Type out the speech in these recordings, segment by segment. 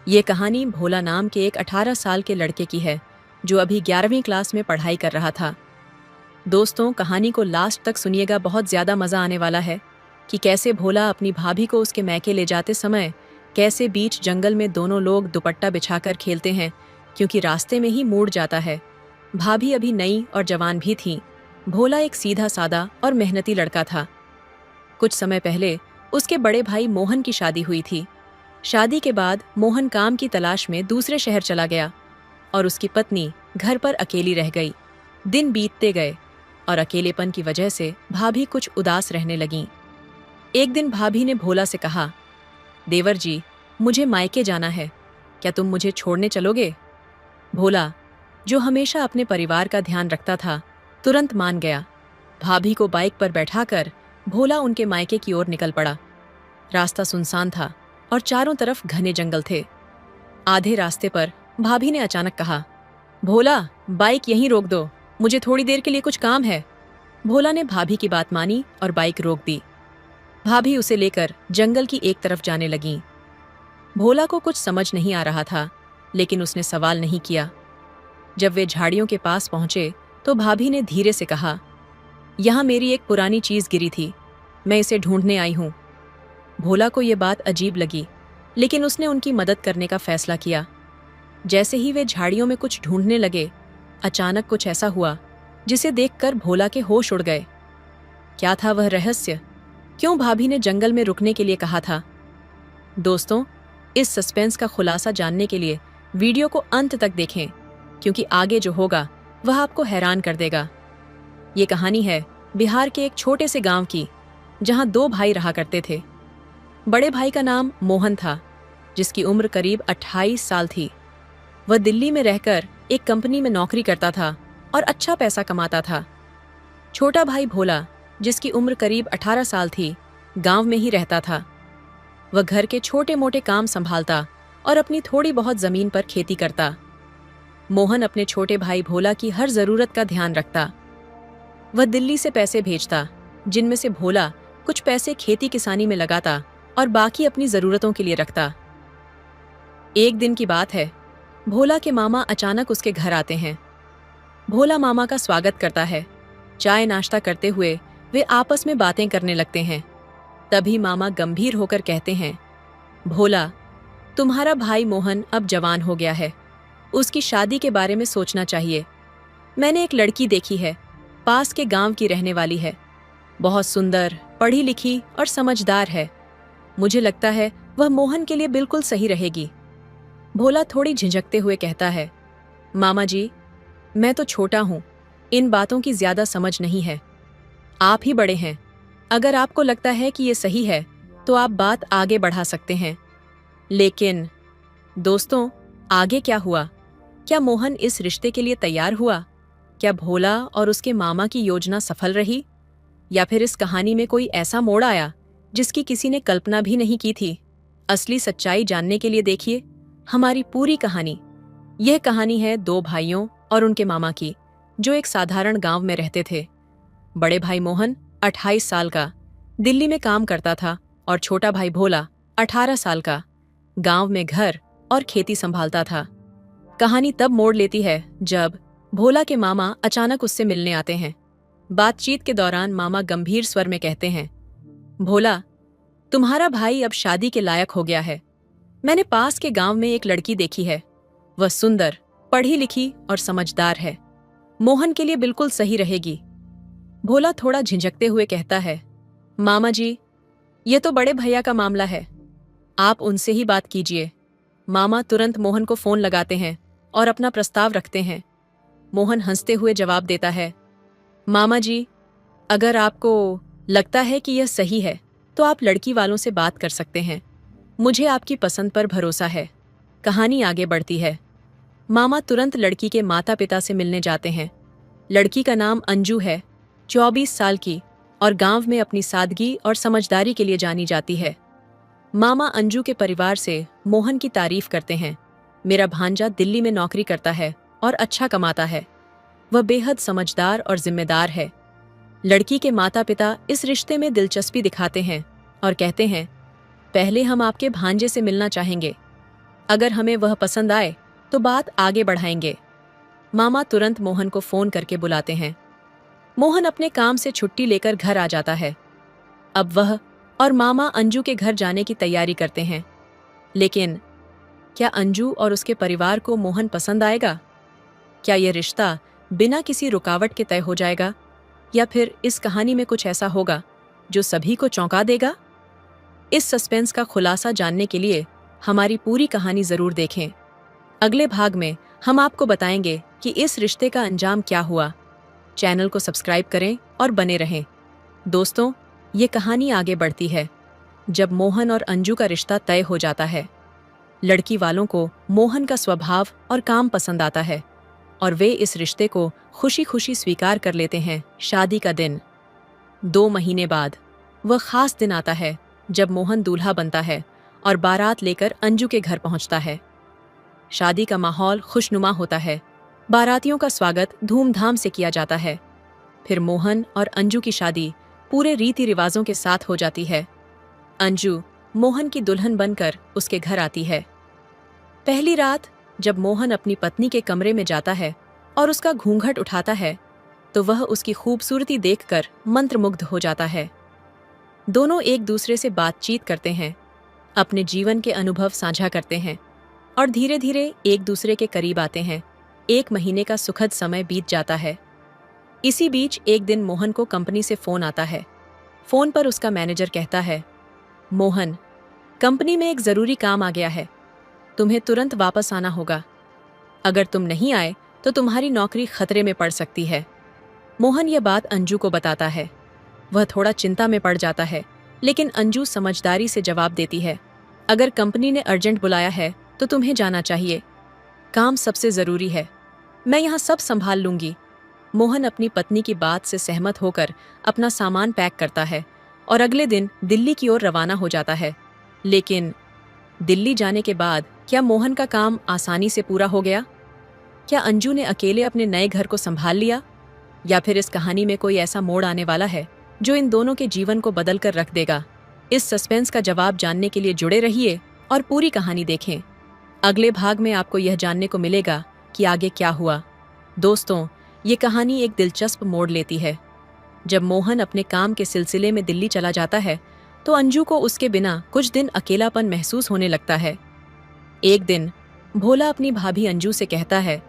ये कहानी भोला नाम के एक 18 साल के लड़के की है जो अभी 11वीं क्लास में पढ़ाई कर रहा था। दोस्तों, कहानी को लास्ट तक सुनिएगा, बहुत ज़्यादा मज़ा आने वाला है कि कैसे भोला अपनी भाभी को उसके मैके ले जाते समय कैसे बीच जंगल में दोनों लोग दुपट्टा बिछाकर खेलते हैं, क्योंकि रास्ते में ही मूड जाता है। भाभी अभी नई और जवान भी थी। भोला एक सीधा सादा और मेहनती लड़का था। कुछ समय पहले उसके बड़े भाई मोहन की शादी हुई थी। शादी के बाद मोहन काम की तलाश में दूसरे शहर चला गया और उसकी पत्नी घर पर अकेली रह गई। दिन बीतते गए और अकेलेपन की वजह से भाभी कुछ उदास रहने लगीं। एक दिन भाभी ने भोला से कहा, देवर जी, मुझे मायके जाना है, क्या तुम मुझे छोड़ने चलोगे? भोला, जो हमेशा अपने परिवार का ध्यान रखता था, तुरंत मान गया। भाभी को बाइक पर बैठाकर भोला उनके मायके की ओर निकल पड़ा। रास्ता सुनसान था और चारों तरफ घने जंगल थे। आधे रास्ते पर भाभी ने अचानक कहा, भोला, बाइक यहीं रोक दो, मुझे थोड़ी देर के लिए कुछ काम है। भोला ने भाभी की बात मानी और बाइक रोक दी। भाभी उसे लेकर जंगल की एक तरफ जाने लगीं। भोला को कुछ समझ नहीं आ रहा था, लेकिन उसने सवाल नहीं किया। जब वे झाड़ियों के पास पहुंचे तो भाभी ने धीरे से कहा, यहाँ मेरी एक पुरानी चीज गिरी थी, मैं इसे ढूंढने आई हूं। भोला को ये बात अजीब लगी, लेकिन उसने उनकी मदद करने का फैसला किया। जैसे ही वे झाड़ियों में कुछ ढूंढने लगे, अचानक कुछ ऐसा हुआ जिसे देखकर भोला के होश उड़ गए। क्या था वह रहस्य? क्यों भाभी ने जंगल में रुकने के लिए कहा था? दोस्तों, इस सस्पेंस का खुलासा जानने के लिए वीडियो को अंत तक देखें, क्योंकि आगे जो होगा वह आपको हैरान कर देगा। ये कहानी है बिहार के एक छोटे से गांव की, जहां दो भाई रहा करते थे। बड़े भाई का नाम मोहन था, जिसकी उम्र करीब 28 साल थी। वह दिल्ली में रहकर एक कंपनी में नौकरी करता था और अच्छा पैसा कमाता था। छोटा भाई भोला, जिसकी उम्र करीब 18 साल थी, गांव में ही रहता था। वह घर के छोटे मोटे काम संभालता और अपनी थोड़ी बहुत जमीन पर खेती करता। मोहन अपने छोटे भाई भोला की हर जरूरत का ध्यान रखता। वह दिल्ली से पैसे भेजता, जिनमें से भोला कुछ पैसे खेती किसानी में लगाता और बाकी अपनी जरूरतों के लिए रखता। एक दिन की बात है, भोला के मामा अचानक उसके घर आते हैं। भोला मामा का स्वागत करता है। चाय नाश्ता करते हुए वे आपस में बातें करने लगते हैं। तभी मामा गंभीर होकर कहते हैं, भोला, तुम्हारा भाई मोहन अब जवान हो गया है, उसकी शादी के बारे में सोचना चाहिए। मैंने एक लड़की देखी है, पास के गांव की रहने वाली है, बहुत सुंदर, पढ़ी लिखी और समझदार है। मुझे लगता है वह मोहन के लिए बिल्कुल सही रहेगी। भोला थोड़ी झिझकते हुए कहता है, मामा जी, मैं तो छोटा हूं, इन बातों की ज्यादा समझ नहीं है। आप ही बड़े हैं, अगर आपको लगता है कि ये सही है तो आप बात आगे बढ़ा सकते हैं। लेकिन दोस्तों, आगे क्या हुआ? क्या मोहन इस रिश्ते के लिए तैयार हुआ? क्या भोला और उसके मामा की योजना सफल रही? या फिर इस कहानी में कोई ऐसा मोड़ आया जिसकी किसी ने कल्पना भी नहीं की थी? असली सच्चाई जानने के लिए देखिए हमारी पूरी कहानी। यह कहानी है दो भाइयों और उनके मामा की, जो एक साधारण गांव में रहते थे। बड़े भाई मोहन 28 साल का दिल्ली में काम करता था और छोटा भाई भोला 18 साल का गांव में घर और खेती संभालता था। कहानी तब मोड़ लेती है जब भोला के मामा अचानक उससे मिलने आते हैं। बातचीत के दौरान मामा गंभीर स्वर में कहते हैं, भोला, तुम्हारा भाई अब शादी के लायक हो गया है। मैंने पास के गांव में एक लड़की देखी है, वह सुंदर, पढ़ी लिखी और समझदार है, मोहन के लिए बिल्कुल सही रहेगी। भोला थोड़ा झिझकते हुए कहता है, मामा जी, ये तो बड़े भैया का मामला है, आप उनसे ही बात कीजिए। मामा तुरंत मोहन को फोन लगाते हैं और अपना प्रस्ताव रखते हैं। मोहन हंसते हुए जवाब देता है, मामा जी, अगर आपको लगता है कि यह सही है तो आप लड़की वालों से बात कर सकते हैं, मुझे आपकी पसंद पर भरोसा है। कहानी आगे बढ़ती है। मामा तुरंत लड़की के माता पिता से मिलने जाते हैं। लड़की का नाम अंजू है, 24 साल की, और गांव में अपनी सादगी और समझदारी के लिए जानी जाती है। मामा अंजू के परिवार से मोहन की तारीफ करते हैं। मेरा भांजा दिल्ली में नौकरी करता है और अच्छा कमाता है, वह बेहद समझदार और जिम्मेदार है। लड़की के माता पिता इस रिश्ते में दिलचस्पी दिखाते हैं और कहते हैं, पहले हम आपके भांजे से मिलना चाहेंगे। अगर हमें वह पसंद आए तो बात आगे बढ़ाएंगे। मामा तुरंत मोहन को फोन करके बुलाते हैं। मोहन अपने काम से छुट्टी लेकर घर आ जाता है। अब वह और मामा अंजू के घर जाने की तैयारी करते हैं। लेकिन क्या अंजू और उसके परिवार को मोहन पसंद आएगा? क्या यह रिश्ता बिना किसी रुकावट के तय हो जाएगा, या फिर इस कहानी में कुछ ऐसा होगा जो सभी को चौंका देगा? इस सस्पेंस का खुलासा जानने के लिए हमारी पूरी कहानी जरूर देखें। अगले भाग में हम आपको बताएंगे कि इस रिश्ते का अंजाम क्या हुआ। चैनल को सब्सक्राइब करें और बने रहें। दोस्तों, ये कहानी आगे बढ़ती है जब मोहन और अंजू का रिश्ता तय हो जाता है। लड़की वालों को मोहन का स्वभाव और काम पसंद आता है और वे इस रिश्ते को खुशी खुशी स्वीकार कर लेते हैं। शादी का दिन 2 महीने बाद वह खास दिन आता है जब मोहन दूल्हा बनता है और बारात लेकर अंजू के घर पहुंचता है। शादी का माहौल खुशनुमा होता है। बारातियों का स्वागत धूमधाम से किया जाता है। फिर मोहन और अंजू की शादी पूरे रीति रिवाजों के साथ हो जाती है। अंजू मोहन की दुल्हन बनकर उसके घर आती है। पहली रात जब मोहन अपनी पत्नी के कमरे में जाता है और उसका घूंघट उठाता है तो वह उसकी खूबसूरती देखकर मंत्रमुग्ध हो जाता है। दोनों एक दूसरे से बातचीत करते हैं, अपने जीवन के अनुभव साझा करते हैं और धीरे धीरे एक दूसरे के करीब आते हैं। 1 महीने का सुखद समय बीत जाता है। इसी बीच एक दिन मोहन को कंपनी से फोन आता है। फोन पर उसका मैनेजर कहता है, मोहन, कंपनी में एक जरूरी काम आ गया है, तुम्हें तुरंत वापस आना होगा। अगर तुम नहीं आए तो तुम्हारी नौकरी खतरे में पड़ सकती है। मोहन यह बात अंजू को बताता है। वह थोड़ा चिंता में पड़ जाता है, लेकिन अंजू समझदारी से जवाब देती है, अगर कंपनी ने अर्जेंट बुलाया है तो तुम्हें जाना चाहिए। काम सबसे जरूरी है, मैं यहाँ सब संभाल लूंगी। मोहन अपनी पत्नी की बात से सहमत होकर अपना सामान पैक करता है और अगले दिन दिल्ली की ओर रवाना हो जाता है। लेकिन दिल्ली जाने के बाद क्या मोहन का काम आसानी से पूरा हो गया? क्या अंजू ने अकेले अपने नए घर को संभाल लिया, या फिर इस कहानी में कोई ऐसा मोड़ आने वाला है जो इन दोनों के जीवन को बदल कर रख देगा? इस सस्पेंस का जवाब जानने के लिए जुड़े रहिए और पूरी कहानी देखें। अगले भाग में आपको यह जानने को मिलेगा कि आगे क्या हुआ। दोस्तों, ये कहानी एक दिलचस्प मोड़ लेती है। जब मोहन अपने काम के सिलसिले में दिल्ली चला जाता है तो अंजू को उसके बिना कुछ दिन अकेलापन महसूस होने लगता है। एक दिन भोला अपनी भाभी अंजू से कहता है,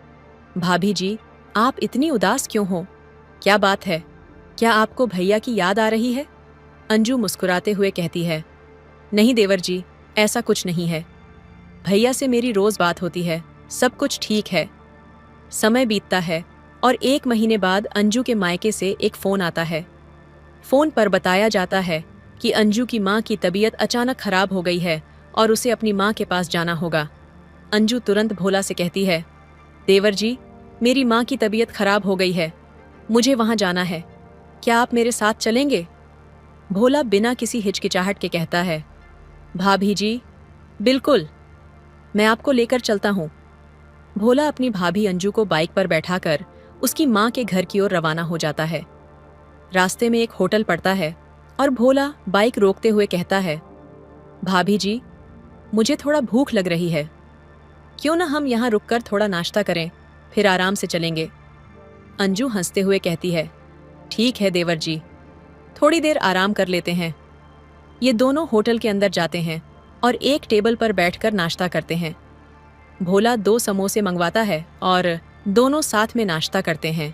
भाभी जी, आप इतनी उदास क्यों हो? क्या बात है? क्या आपको भैया की याद आ रही है? अंजू मुस्कुराते हुए कहती है, नहीं देवर जी, ऐसा कुछ नहीं है। भैया से मेरी रोज बात होती है, सब कुछ ठीक है। समय बीतता है और 1 महीने बाद अंजू के मायके से एक फोन आता है। फोन पर बताया जाता है कि अंजू की माँ की तबीयत अचानक खराब हो गई है और उसे अपनी माँ के पास जाना होगा। अंजू तुरंत भोला से कहती है, देवर जी, मेरी माँ की तबीयत खराब हो गई है, मुझे वहाँ जाना है, क्या आप मेरे साथ चलेंगे? भोला बिना किसी हिचकिचाहट के कहता है, भाभी जी, बिल्कुल, मैं आपको लेकर चलता हूँ। भोला अपनी भाभी अंजू को बाइक पर बैठाकर उसकी माँ के घर की ओर रवाना हो जाता है। रास्ते में एक होटल पड़ता है और भोला बाइक रोकते हुए कहता है, भाभी जी, मुझे थोड़ा भूख लग रही है, क्यों ना हम यहाँ रुककर थोड़ा नाश्ता करें, फिर आराम से चलेंगे। अंजू हंसते हुए कहती है, ठीक है देवर जी, थोड़ी देर आराम कर लेते हैं। ये दोनों होटल के अंदर जाते हैं और एक टेबल पर बैठकर नाश्ता करते हैं। भोला 2 समोसे मंगवाता है और दोनों साथ में नाश्ता करते हैं।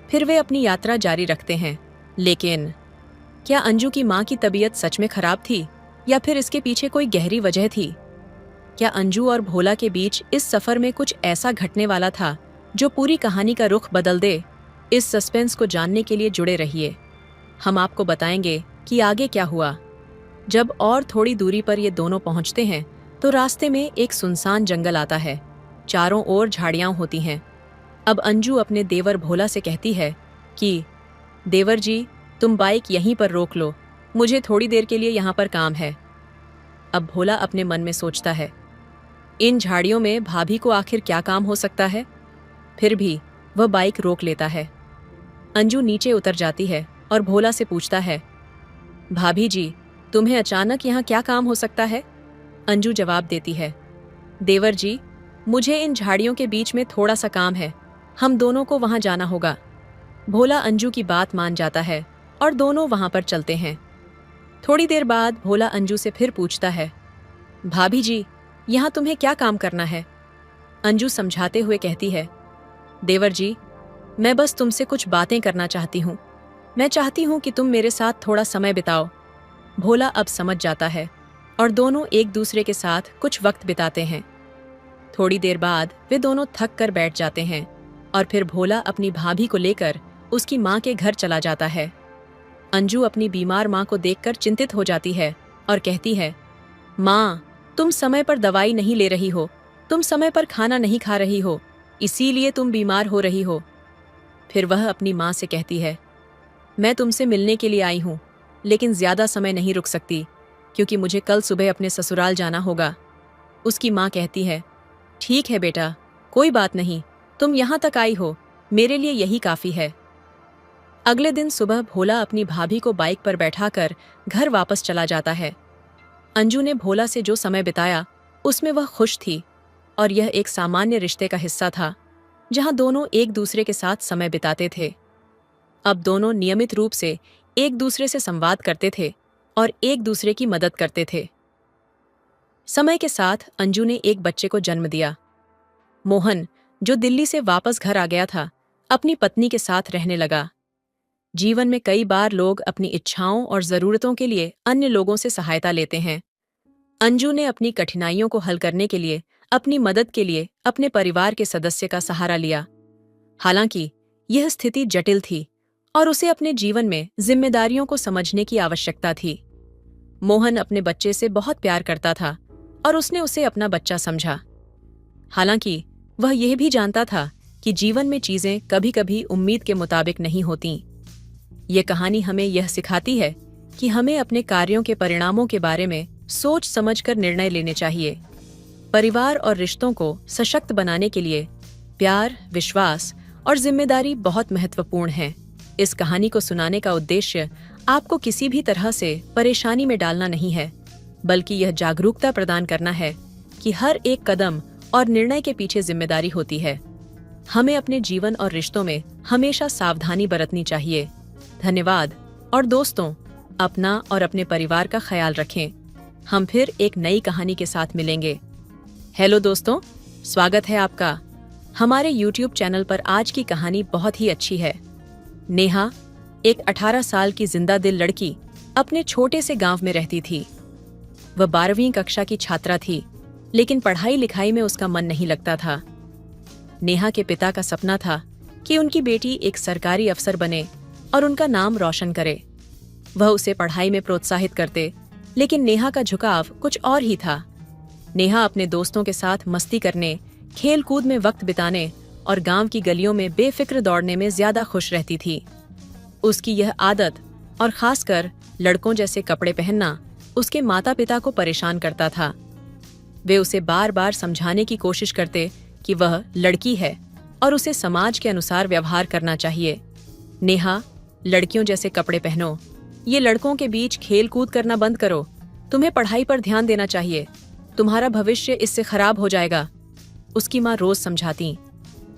फिर वे अपनी यात्रा जारी रखते हैं। लेकिन क्या अंजू की माँ की तबीयत सच में खराब थी, या फिर इसके पीछे कोई गहरी वजह थी? क्या अंजू और भोला के बीच इस सफर में कुछ ऐसा घटने वाला था जो पूरी कहानी का रुख बदल दे? इस सस्पेंस को जानने के लिए जुड़े रहिए। हम आपको बताएंगे कि आगे क्या हुआ। जब और थोड़ी दूरी पर ये दोनों पहुंचते हैं तो रास्ते में एक सुनसान जंगल आता है। चारों ओर झाड़ियां होती हैं। अब अंजू अपने देवर भोला से कहती है कि देवर जी, तुम बाइक यहीं पर रोक लो, मुझे थोड़ी देर के लिए यहाँ पर काम है। अब भोला अपने मन में सोचता है, इन झाड़ियों में भाभी को आखिर क्या काम हो सकता है? फिर भी वह बाइक रोक लेता है। अंजू नीचे उतर जाती है और भोला से पूछता है, भाभी जी, तुम्हें अचानक यहाँ क्या काम हो सकता है? अंजू जवाब देती है, देवर जी, मुझे इन झाड़ियों के बीच में थोड़ा सा काम है, हम दोनों को वहां जाना होगा। भोला अंजू की बात मान जाता है और दोनों वहां पर चलते हैं। थोड़ी देर बाद भोला अंजू से फिर पूछता है, भाभी जी, यहाँ तुम्हें क्या काम करना है? अंजू समझाते हुए कहती है, देवर जी, मैं बस तुमसे कुछ बातें करना चाहती हूँ। मैं चाहती हूँ कि तुम मेरे साथ थोड़ा समय बिताओ। भोला अब समझ जाता है और दोनों एक दूसरे के साथ कुछ वक्त बिताते हैं। थोड़ी देर बाद वे दोनों थक कर बैठ जाते हैं और फिर भोला अपनी भाभी को लेकर उसकी माँ के घर चला जाता है। अंजू अपनी बीमार माँ को देखकर चिंतित हो जाती है और कहती है, माँ, तुम समय पर दवाई नहीं ले रही हो, तुम समय पर खाना नहीं खा रही हो, इसीलिए तुम बीमार हो रही हो। फिर वह अपनी माँ से कहती है, मैं तुमसे मिलने के लिए आई हूँ, लेकिन ज्यादा समय नहीं रुक सकती क्योंकि मुझे कल सुबह अपने ससुराल जाना होगा। उसकी माँ कहती है, ठीक है बेटा, कोई बात नहीं, तुम यहाँ तक आई हो, मेरे लिए यही काफी है। अगले दिन सुबह भोला अपनी भाभी को बाइक पर बैठाकर घर वापस चला जाता है। अंजू ने भोला से जो समय बिताया उसमें वह खुश थी और यह एक सामान्य रिश्ते का हिस्सा था जहां दोनों एक दूसरे के साथ समय बिताते थे। अब दोनों नियमित रूप से एक दूसरे से संवाद करते थे और एक दूसरे की मदद करते थे। समय के साथ अंजू ने एक बच्चे को जन्म दिया। मोहन, जो दिल्ली से वापस घर आ गया था, अपनी पत्नी के साथ रहने लगा। जीवन में कई बार लोग अपनी इच्छाओं और जरूरतों के लिए अन्य लोगों से सहायता लेते हैं। अंजू ने अपनी कठिनाइयों को हल करने के लिए, अपनी मदद के लिए अपने परिवार के सदस्य का सहारा लिया। हालांकि यह स्थिति जटिल थी और उसे अपने जीवन में जिम्मेदारियों को समझने की आवश्यकता थी। मोहन अपने बच्चे से बहुत प्यार करता था और उसने उसे अपना बच्चा समझा। हालांकि वह यह भी जानता था कि जीवन में चीजें कभी-कभी उम्मीद के मुताबिक नहीं होतीं। ये कहानी हमें यह सिखाती है कि हमें अपने कार्यों के परिणामों के बारे में सोच समझकर निर्णय लेने चाहिए। परिवार और रिश्तों को सशक्त बनाने के लिए प्यार, विश्वास और जिम्मेदारी बहुत महत्वपूर्ण है। इस कहानी को सुनाने का उद्देश्य आपको किसी भी तरह से परेशानी में डालना नहीं है, बल्कि यह जागरूकता प्रदान करना है कि हर एक कदम और निर्णय के पीछे जिम्मेदारी होती है। हमें अपने जीवन और रिश्तों में हमेशा सावधानी बरतनी चाहिए। धन्यवाद और दोस्तों, अपना और अपने परिवार का ख्याल रखें। हम फिर एक नई कहानी के साथ मिलेंगे। हेलो दोस्तों, स्वागत है आपका हमारे YouTube चैनल पर। आज की कहानी बहुत ही अच्छी है। नेहा, एक 18 साल की जिंदा दिल लड़की, अपने छोटे से गांव में रहती थी। वह 12वीं कक्षा की छात्रा थी, लेकिन पढ़ाई लिखाई में उसका मन नहीं लगता था। नेहा के पिता का सपना था कि उनकी बेटी एक सरकारी अफसर बने और उनका नाम रोशन करे। वह उसे पढ़ाई में प्रोत्साहित करते, लेकिन नेहा का झुकाव कुछ और ही था। नेहा अपने दोस्तों के साथ मस्ती करने, खेल कूद में वक्त बिताने और गांव की गलियों में बेफिक्र दौड़ने में ज्यादा खुश रहती थी। उसकी यह आदत और खासकर लड़कों जैसे कपड़े पहनना उसके माता पिता को परेशान करता था। वे उसे बार बार समझाने की कोशिश करते कि वह लड़की है और उसे समाज के अनुसार व्यवहार करना चाहिए। नेहा, लड़कियों जैसे कपड़े पहनो, ये लड़कों के बीच खेल कूद करना बंद करो, तुम्हें पढ़ाई पर ध्यान देना चाहिए, तुम्हारा भविष्य इससे खराब हो जाएगा, उसकी माँ रोज समझाती।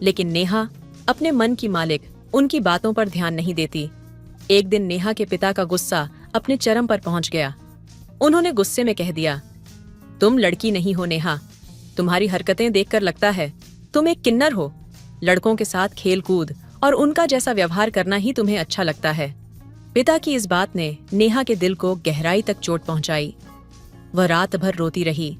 लेकिन नेहा अपने मन की मालिक, उनकी बातों पर ध्यान नहीं देती। एक दिन नेहा के पिता का गुस्सा अपने चरम पर पहुंच गया। उन्होंने गुस्से में कह दिया, तुम लड़की नहीं हो नेहा, तुम्हारी हरकतें देखकर लगता है तुम एक किन्नर हो। लड़कों के साथ खेल कूद और उनका जैसा व्यवहार करना ही तुम्हें अच्छा लगता है। पिता की इस बात ने नेहा के दिल को गहराई तक चोट पहुंचाई। वह रात भर रोती रही।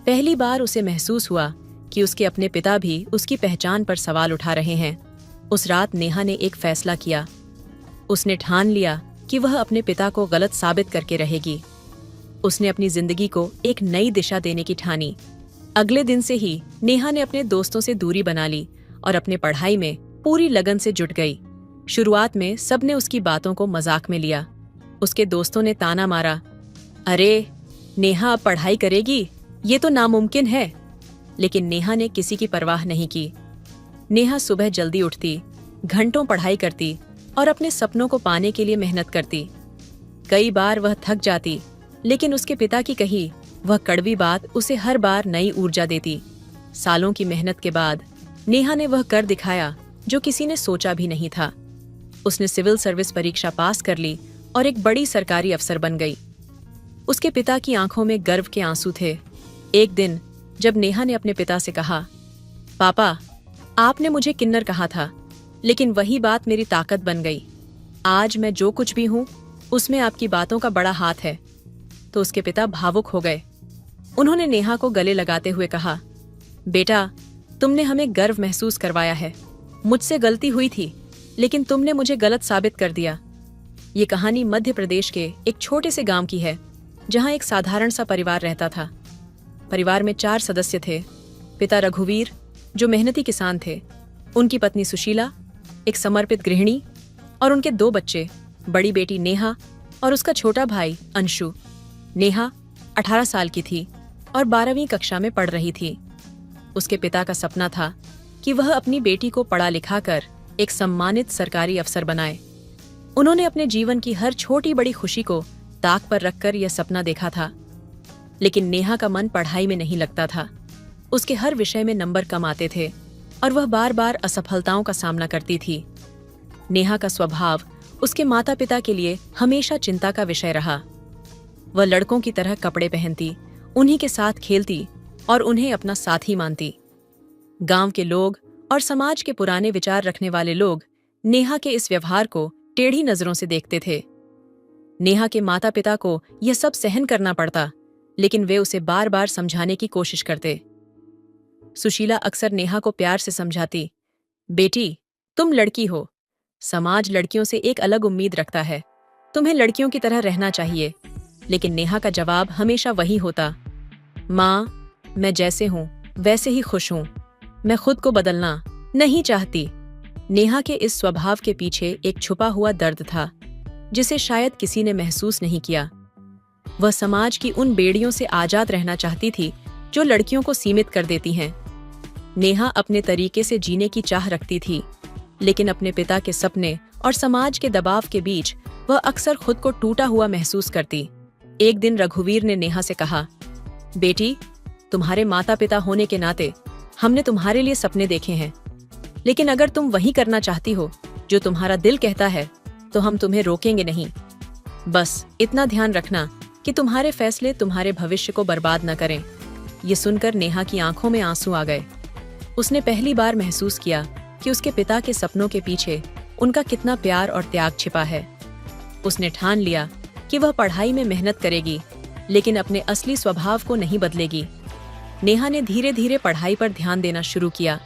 पहली बार उसे महसूस हुआ कि उसके अपने पिता भी उसकी पहचान पर सवाल उठा रहे हैं। उस रात नेहा ने एक फैसला किया। उसने ठान लिया कि वह अपने पिता को गलत साबित करके रहेगी। उसने अपनी जिंदगी को एक नई दिशा देने की ठानी। अगले दिन से ही नेहा ने अपने दोस्तों से दूरी बना ली और अपने पढ़ाई में पूरी लगन से जुट गई। शुरुआत में सबने उसकी बातों को मजाक में लिया। उसके दोस्तों ने ताना मारा, अरे नेहा अब पढ़ाई करेगी, ये तो नामुमकिन है। लेकिन नेहा ने किसी की परवाह नहीं की। नेहा सुबह जल्दी उठती, घंटों पढ़ाई करती और अपने सपनों को पाने के लिए मेहनत करती। कई बार वह थक जाती, लेकिन उसके पिता की कही वह कड़वी बात उसे हर बार नई ऊर्जा देती। सालों की मेहनत के बाद नेहा ने वह कर दिखाया जो किसी ने सोचा भी नहीं था। उसने सिविल सर्विस परीक्षा पास कर ली और एक बड़ी सरकारी अफसर बन गई। उसके पिता की आंखों में गर्व के आंसू थे। एक दिन जब नेहा ने अपने पिता से कहा, पापा, आपने मुझे किन्नर कहा था, लेकिन वही बात मेरी ताकत बन गई। आज मैं जो कुछ भी हूं उसमें आपकी बातों का बड़ा हाथ है। तो उसके पिता भावुक हो गए। उन्होंने नेहा को गले लगाते हुए कहा, बेटा, तुमने हमें गर्व महसूस करवाया है। मुझसे गलती हुई थी, लेकिन तुमने मुझे गलत साबित कर दिया। ये कहानी मध्य प्रदेश के एक छोटे से गांव की है, जहां एक साधारण सा परिवार रहता था। परिवार में 4 सदस्य थे। पिता रघुवीर, जो मेहनती किसान थे, उनकी पत्नी सुशीला, एक समर्पित गृहिणी, और उनके 2 बच्चे, बड़ी बेटी नेहा और उसका छोटा भाई अंशु। नेहा 18 साल की थी और 12वीं कक्षा में पढ़ रही थी। उसके पिता का सपना था कि वह अपनी बेटी को पढ़ा लिखा कर एक सम्मानित सरकारी अफसर बनाए। उन्होंने अपने जीवन की हर छोटी बड़ी खुशी को ताक पर रखकर यह सपना देखा था। लेकिन नेहा का मन पढ़ाई में नहीं लगता था। उसके हर विषय में नंबर कम आते थे और वह बार बार असफलताओं का सामना करती थी। नेहा का स्वभाव उसके माता पिता के लिए हमेशा चिंता का विषय रहा। वह लड़कों की तरह कपड़े पहनती, उन्हीं के साथ खेलती और उन्हें अपना साथी मानती। गांव के लोग और समाज के पुराने विचार रखने वाले लोग नेहा के इस व्यवहार को टेढ़ी नजरों से देखते थे। नेहा के माता पिता को यह सब सहन करना पड़ता, लेकिन वे उसे बार बार समझाने की कोशिश करते। सुशीला अक्सर नेहा को प्यार से समझाती, बेटी, तुम लड़की हो। समाज लड़कियों से एक अलग उम्मीद रखता है। तुम्हें लड़कियों की तरह रहना चाहिए। लेकिन नेहा का जवाब हमेशा वही होता, माँ, मैं जैसे हूं वैसे ही खुश हूं। मैं खुद को बदलना नहीं चाहती। नेहा के इस स्वभाव के पीछे एक छुपा हुआ दर्द था, जिसे शायद किसी ने महसूस नहीं किया। वह समाज की उन बेड़ियों से आजाद रहना चाहती थी जो लड़कियों को सीमित कर देती हैं। नेहा अपने तरीके से जीने की चाह रखती थी, लेकिन अपने पिता के सपने और समाज के दबाव के बीच वह अक्सर खुद को टूटा हुआ महसूस करती। एक दिन रघुवीर ने नेहा से कहा, बेटी, तुम्हारे माता पिता होने के नाते हमने तुम्हारे लिए सपने देखे हैं, लेकिन अगर तुम वही करना चाहती हो जो तुम्हारा दिल कहता है, तो हम तुम्हें रोकेंगे नहीं। बस इतना ध्यान रखना कि तुम्हारे फैसले तुम्हारे भविष्य को बर्बाद न करें। ये सुनकर नेहा की आंखों में आंसू आ गए। उसने पहली बार महसूस किया कि उसके पिता के सपनों के पीछे उनका कितना प्यार और त्याग छिपा है। उसने ठान लिया कि वह पढ़ाई में मेहनत करेगी, लेकिन अपने असली स्वभाव को नहीं बदलेगी। नेहा ने धीरे धीरे पढ़ाई पर ध्यान देना शुरू किया।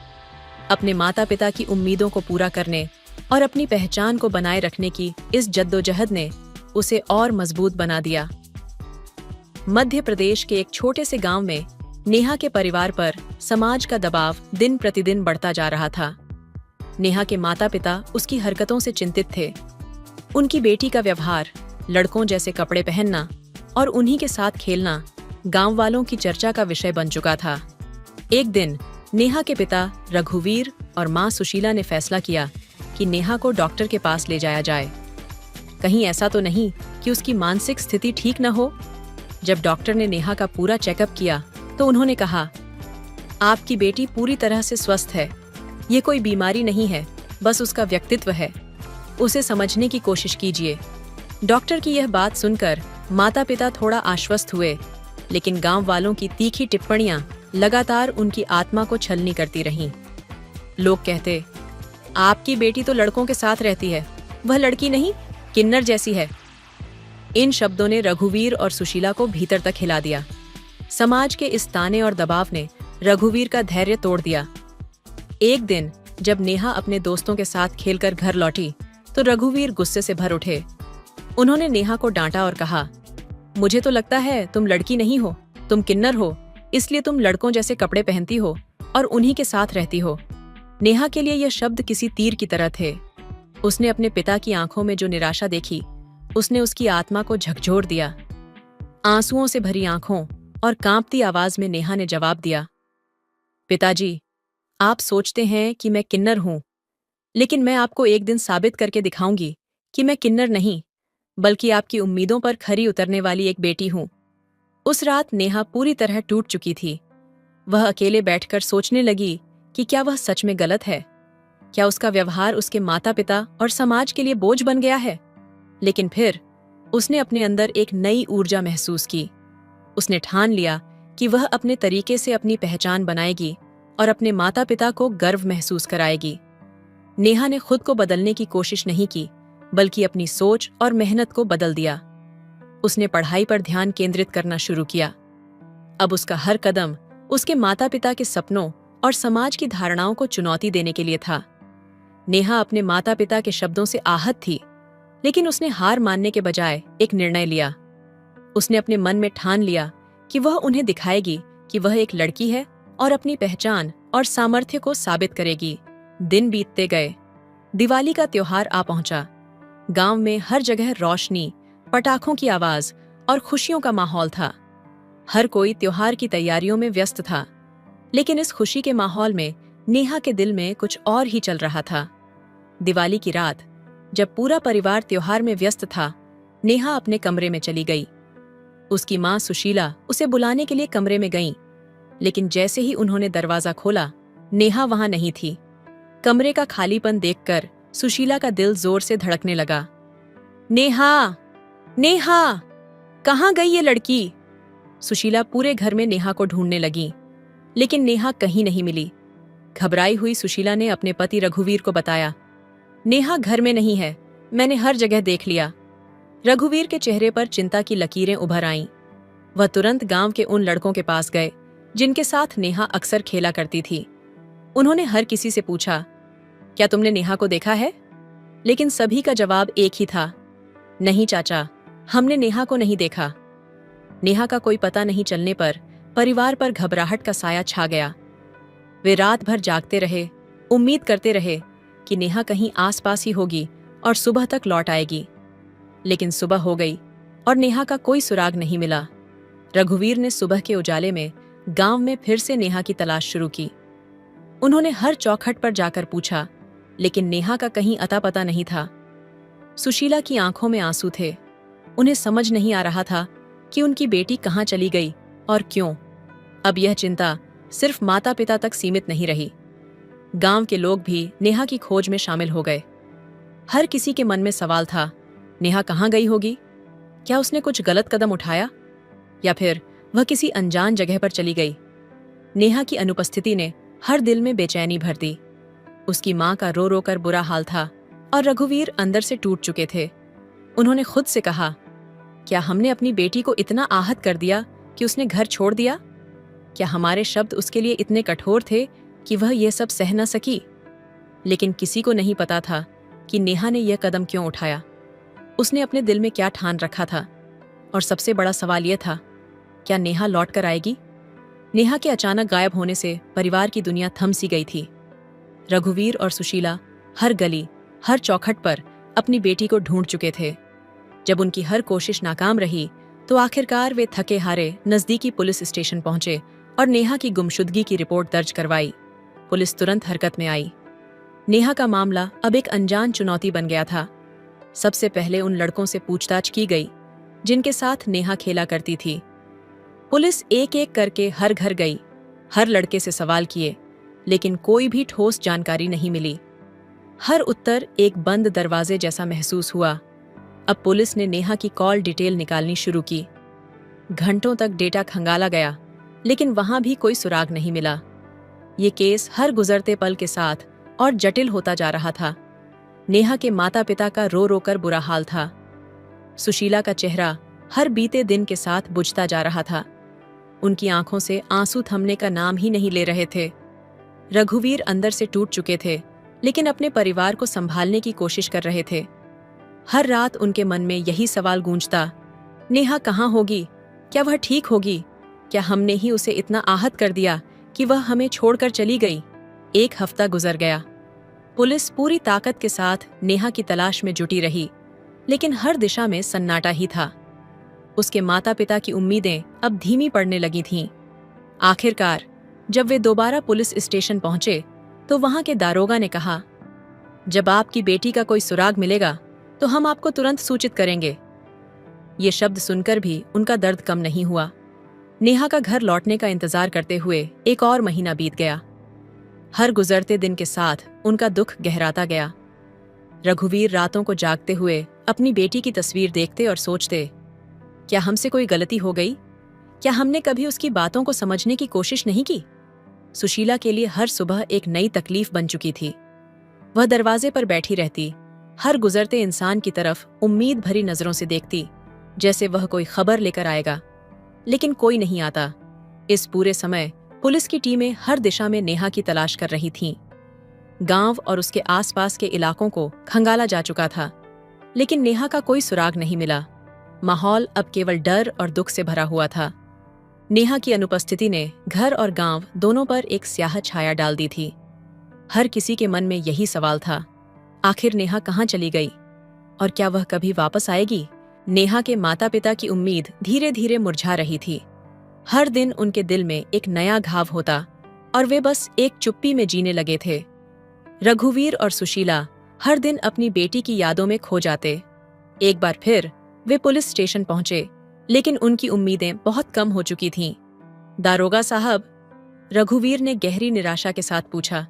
अपने माता पिता की उम्मीदों को पूरा करने और अपनी पहचान को बनाए रखने की इस जद्दोजहद ने उसे और मजबूत बना दिया। मध्य प्रदेश के एक छोटे से गांव में नेहा के परिवार पर समाज का दबाव दिन प्रतिदिन बढ़ता जा रहा था। नेहा के माता पिता उसकी हरकतों से चिंतित थे। उनकी बेटी का व्यवहार, लड़कों जैसे कपड़े पहनना और उन्हीं के साथ खेलना गांव वालों की चर्चा का विषय बन चुका था। एक दिन नेहा के पिता रघुवीर और मां सुशीला ने फैसला किया कि नेहा को डॉक्टर के पास ले जाया जाए। कहीं ऐसा तो नहीं कि उसकी मानसिक स्थिति ठीक न हो। जब डॉक्टर ने नेहा का पूरा चेकअप किया तो उन्होंने कहा, आपकी बेटी पूरी तरह से स्वस्थ है। ये कोई बीमारी नहीं है, बस उसका व्यक्तित्व है। उसे समझने की कोशिश कीजिए। डॉक्टर की यह बात सुनकर माता पिता थोड़ा आश्वस्त हुए, लेकिन गांव वालों की तीखी टिप्पणियां लगातार उनकी आत्मा को छलनी करती रहीं। लोग कहते, आपकी बेटी तो लड़कों के साथ रहती है, वह लड़की नहीं, किन्नर जैसी है। इन शब्दों ने रघुवीर और सुशीला को भीतर तक हिला दिया। समाज के इस ताने और दबाव ने रघुवीर का धैर्य तोड़ दिया। एक दिन जब नेहा अपने दोस्तों के साथ खेलकर घर लौटी तो रघुवीर गुस्से से भर उठे। उन्होंने नेहा को डांटा और कहा, मुझे तो लगता है तुम लड़की नहीं हो, तुम किन्नर हो, इसलिए तुम लड़कों जैसे कपड़े पहनती हो और उन्हीं के साथ रहती हो। नेहा के लिए यह शब्द किसी तीर की तरह थे। उसने अपने पिता की आंखों में जो निराशा देखी, उसने उसकी आत्मा को झकझोर दिया। आंसुओं से भरी आंखों और कांपती आवाज में नेहा ने जवाब दिया, पिताजी, आप सोचते हैं कि मैं किन्नर हूं, लेकिन मैं आपको एक दिन साबित करके दिखाऊंगी कि मैं किन्नर नहीं, बल्कि आपकी उम्मीदों पर खरी उतरने वाली एक बेटी हूं। उस रात नेहा पूरी तरह टूट चुकी थी। वह अकेले बैठकर सोचने लगी कि क्या वह सच में गलत है, क्या उसका व्यवहार उसके माता पिता और समाज के लिए बोझ बन गया है। लेकिन फिर उसने अपने अंदर एक नई ऊर्जा महसूस की। उसने ठान लिया कि वह अपने तरीके से अपनी पहचान बनाएगी और अपने माता पिता को गर्व महसूस कराएगी। नेहा ने खुद को बदलने की कोशिश नहीं की, बल्कि अपनी सोच और मेहनत को बदल दिया। उसने पढ़ाई पर ध्यान केंद्रित करना शुरू किया। अब उसका हर कदम उसके माता पिता के सपनों और समाज की धारणाओं को चुनौती देने के लिए था। नेहा अपने माता पिता के शब्दों से आहत थी, लेकिन उसने हार मानने के बजाय एक निर्णय लिया। उसने अपने मन में ठान लिया कि वह उन्हें दिखाएगी कि वह एक लड़की है और अपनी पहचान और सामर्थ्य को साबित करेगी। दिन बीतते गए। दिवाली का त्योहार आ पहुंचा। गांव में हर जगह रोशनी, पटाखों की आवाज और खुशियों का माहौल था। हर कोई त्योहार की तैयारियों में व्यस्त था, लेकिन इस खुशी के माहौल में नेहा के दिल में कुछ और ही चल रहा था। दिवाली की रात, जब पूरा परिवार त्योहार में व्यस्त था, नेहा अपने कमरे में चली गई। उसकी मां सुशीला उसे बुलाने के लिए कमरे में गईं, लेकिन जैसे ही उन्होंने दरवाजा खोला, नेहा वहां नहीं थी। कमरे का खालीपन देखकर सुशीला का दिल जोर से धड़कने लगा। नेहा, नेहा, कहाँ गई ये लड़की? सुशीला पूरे घर में नेहा को ढूंढने लगी, लेकिन नेहा कहीं नहीं मिली। घबराई हुई सुशीला ने अपने पति रघुवीर को बताया, नेहा घर में नहीं है, मैंने हर जगह देख लिया। रघुवीर के चेहरे पर चिंता की लकीरें उभर आईं। वह तुरंत गांव के उन लड़कों के पास गए जिनके साथ नेहा अक्सर खेला करती थी। उन्होंने हर किसी से पूछा, क्या तुमने नेहा को देखा है? लेकिन सभी का जवाब एक ही था, नहीं चाचा, हमने नेहा को नहीं देखा। नेहा का कोई पता नहीं चलने पर परिवार पर घबराहट का साया छा गया। वे रात भर जागते रहे, उम्मीद करते रहे कि नेहा कहीं आसपास ही होगी और सुबह तक लौट आएगी। लेकिन सुबह हो गई और नेहा का कोई सुराग नहीं मिला। रघुवीर ने सुबह के उजाले में गांव में फिर से नेहा की तलाश शुरू की। उन्होंने हर चौखट पर जाकर पूछा, लेकिन नेहा का कहीं अता पता नहीं था। सुशीला की आंखों में आंसू थे। उन्हें समझ नहीं आ रहा था कि उनकी बेटी कहाँ चली गई और क्यों। अब यह चिंता सिर्फ माता पिता तक सीमित नहीं रही। गांव के लोग भी नेहा की खोज में शामिल हो गए। हर किसी के मन में सवाल था, नेहा कहाँ गई होगी? क्या उसने कुछ गलत कदम उठाया, या फिर वह किसी अनजान जगह पर चली गई? नेहा की अनुपस्थिति ने हर दिल में बेचैनी भर दी। उसकी मां का रो रो कर बुरा हाल था और रघुवीर अंदर से टूट चुके थे। उन्होंने खुद से कहा, क्या हमने अपनी बेटी को इतना आहत कर दिया कि उसने घर छोड़ दिया? क्या हमारे शब्द उसके लिए इतने कठोर थे कि वह यह सब सह न सकी? लेकिन किसी को नहीं पता था कि नेहा ने यह कदम क्यों उठाया। उसने अपने दिल में क्या ठान रखा था? और सबसे बड़ा सवाल यह था, क्या नेहा लौट कर आएगी? नेहा के अचानक गायब होने से परिवार की दुनिया थम सी गई थी। रघुवीर और सुशीला हर गली, हर चौखट पर अपनी बेटी को ढूंढ चुके थे। जब उनकी हर कोशिश नाकाम रही, तो आखिरकार वे थके हारे नजदीकी पुलिस स्टेशन पहुंचे और नेहा की गुमशुदगी की रिपोर्ट दर्ज करवाई। पुलिस तुरंत हरकत में आई। नेहा का मामला अब एक अनजान चुनौती बन गया था। सबसे पहले उन लड़कों से पूछताछ की गई जिनके साथ नेहा खेला करती थी। पुलिस एक एक करके हर घर गई, हर लड़के से सवाल किए, लेकिन कोई भी ठोस जानकारी नहीं मिली। हर उत्तर एक बंद दरवाजे जैसा महसूस हुआ। अब पुलिस ने नेहा की कॉल डिटेल निकालनी शुरू की। घंटों तक डेटा खंगाला गया, लेकिन वहां भी कोई सुराग नहीं मिला। ये केस हर गुजरते पल के साथ और जटिल होता जा रहा था। नेहा के माता पिता का रो रो कर बुरा हाल था। सुशीला का चेहरा हर बीते दिन के साथ बुझता जा रहा था। उनकी आंखों से आंसू थमने का नाम ही नहीं ले रहे थे। रघुवीर अंदर से टूट चुके थे, लेकिन अपने परिवार को संभालने की कोशिश कर रहे थे। हर रात उनके मन में यही सवाल गूंजता, नेहा कहाँ होगी? क्या वह ठीक होगी? क्या हमने ही उसे इतना आहत कर दिया कि वह हमें छोड़कर चली गई? 1 हफ्ता गुजर गया। पुलिस पूरी ताकत के साथ नेहा की तलाश में जुटी रही, लेकिन हर दिशा में सन्नाटा ही था। उसके माता पिता की उम्मीदें अब धीमी पड़ने लगी थीं। आखिरकार जब वे दोबारा पुलिस स्टेशन पहुंचे, तो वहां के दारोगा ने कहा, जब आपकी बेटी का कोई सुराग मिलेगा तो हम आपको तुरंत सूचित करेंगे। ये शब्द सुनकर भी उनका दर्द कम नहीं हुआ। नेहा का घर लौटने का इंतजार करते हुए एक और महीना बीत गया। हर गुजरते दिन के साथ उनका दुख गहराता गया। रघुवीर रातों को जागते हुए अपनी बेटी की तस्वीर देखते और सोचते, क्या हमसे कोई गलती हो गई? क्या हमने कभी उसकी बातों को समझने की कोशिश नहीं की? सुशीला के लिए हर सुबह एक नई तकलीफ बन चुकी थी। वह दरवाजे पर बैठी रहती, हर गुजरते इंसान की तरफ उम्मीद भरी नजरों से देखती, जैसे वह कोई खबर लेकर आएगा, लेकिन कोई नहीं आता। इस पूरे समय पुलिस की टीमें हर दिशा में नेहा की तलाश कर रही थीं। गांव और उसके आसपास के इलाकों को खंगाला जा चुका था, लेकिन नेहा का कोई सुराग नहीं मिला। माहौल अब केवल डर और दुख से भरा हुआ था। नेहा की अनुपस्थिति ने घर और गांव दोनों पर एक स्याह छाया डाल दी थी। हर किसी के मन में यही सवाल था, आखिर नेहा कहाँ चली गई और क्या वह कभी वापस आएगी? नेहा के माता पिता की उम्मीद धीरे धीरे मुरझा रही थी। हर दिन उनके दिल में एक नया घाव होता और वे बस एक चुप्पी में जीने लगे थे। रघुवीर और सुशीला हर दिन अपनी बेटी की यादों में खो जाते। एक बार फिर वे पुलिस स्टेशन पहुंचे, लेकिन उनकी उम्मीदें बहुत कम हो चुकी थीं। दारोगा साहब, रघुवीर ने गहरी निराशा के साथ पूछा,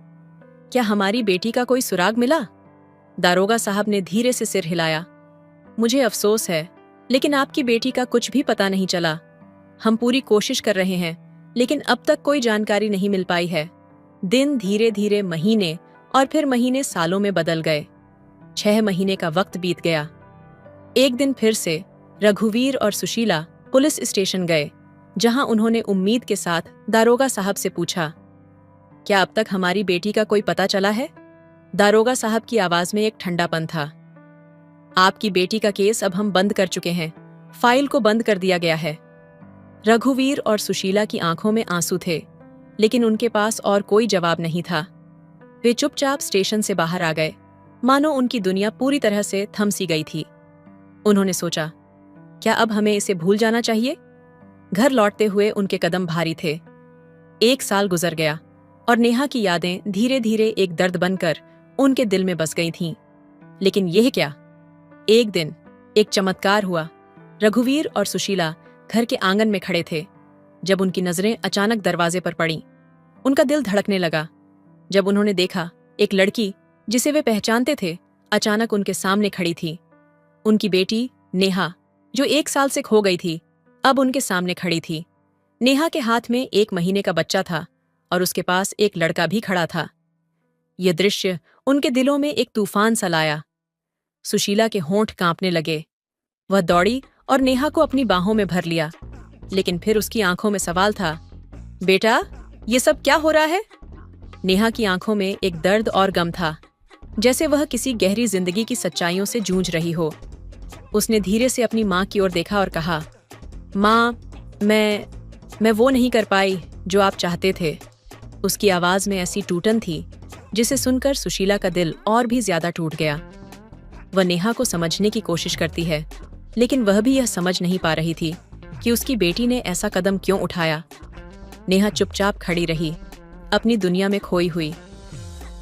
क्या हमारी बेटी का कोई सुराग मिला? दारोगा साहब ने धीरे से सिर हिलाया। मुझे अफसोस है, लेकिन आपकी बेटी का कुछ भी पता नहीं चला। हम पूरी कोशिश कर रहे हैं, लेकिन अब तक कोई जानकारी नहीं मिल पाई है। दिन धीरे धीरे महीने और फिर महीने सालों में बदल गए। 6 महीने का वक्त बीत गया। एक दिन फिर से रघुवीर और सुशीला पुलिस स्टेशन गए, जहां उन्होंने उम्मीद के साथ दारोगा साहब से पूछा, क्या अब तक हमारी बेटी का कोई पता चला है? दारोगा साहब की आवाज में एक ठंडापन था। आपकी बेटी का केस अब हम बंद कर चुके हैं, फाइल को बंद कर दिया गया है। रघुवीर और सुशीला की आंखों में आंसू थे, लेकिन उनके पास और कोई जवाब नहीं था। वे चुपचाप स्टेशन से बाहर आ गए, मानो उनकी दुनिया पूरी तरह से थम सी गई थी। उन्होंने सोचा, क्या अब हमें इसे भूल जाना चाहिए? घर लौटते हुए उनके कदम भारी थे। 1 साल गुजर गया और नेहा की यादें धीरे धीरे एक दर्द बनकर उनके दिल में बस गई थीं। लेकिन यह क्या, एक दिन एक चमत्कार हुआ। रघुवीर और सुशीला घर के आंगन में खड़े थे। जब उनकी नजरें अचानक दरवाजे पर पड़ीं, उनका दिल धड़कने लगा। जब उन्होंने देखा, एक लड़की जिसे वे पहचानते थे अचानक उनके सामने खड़ी थी। उनकी बेटी नेहा, जो 1 साल से खो गई थी, अब उनके सामने खड़ी थी। नेहा के हाथ में 1 महीने का बच्चा था और उसके पास एक लड़का भी खड़ा था। यह दृश्य उनके दिलों में एक तूफान सा लाया। सुशीला के होंठ कांपने लगे। वह दौड़ी और नेहा को अपनी बाहों में भर लिया, लेकिन फिर उसकी आंखों में सवाल था, बेटा, ये सब क्या हो रहा है? नेहा की आंखों में एक दर्द और गम था, जैसे वह किसी गहरी जिंदगी की सच्चाइयों से जूझ रही हो। उसने धीरे से अपनी माँ की ओर देखा और कहा, माँ, मैं वो नहीं कर पाई जो आप चाहते थे। उसकी आवाज में ऐसी टूटन थी जिसे सुनकर सुशीला का दिल और भी ज्यादा टूट गया। वह नेहा को समझने की कोशिश करती है, लेकिन वह भी यह समझ नहीं पा रही थी कि उसकी बेटी ने ऐसा कदम क्यों उठाया। नेहा चुपचाप खड़ी रही, अपनी दुनिया में खोई हुई।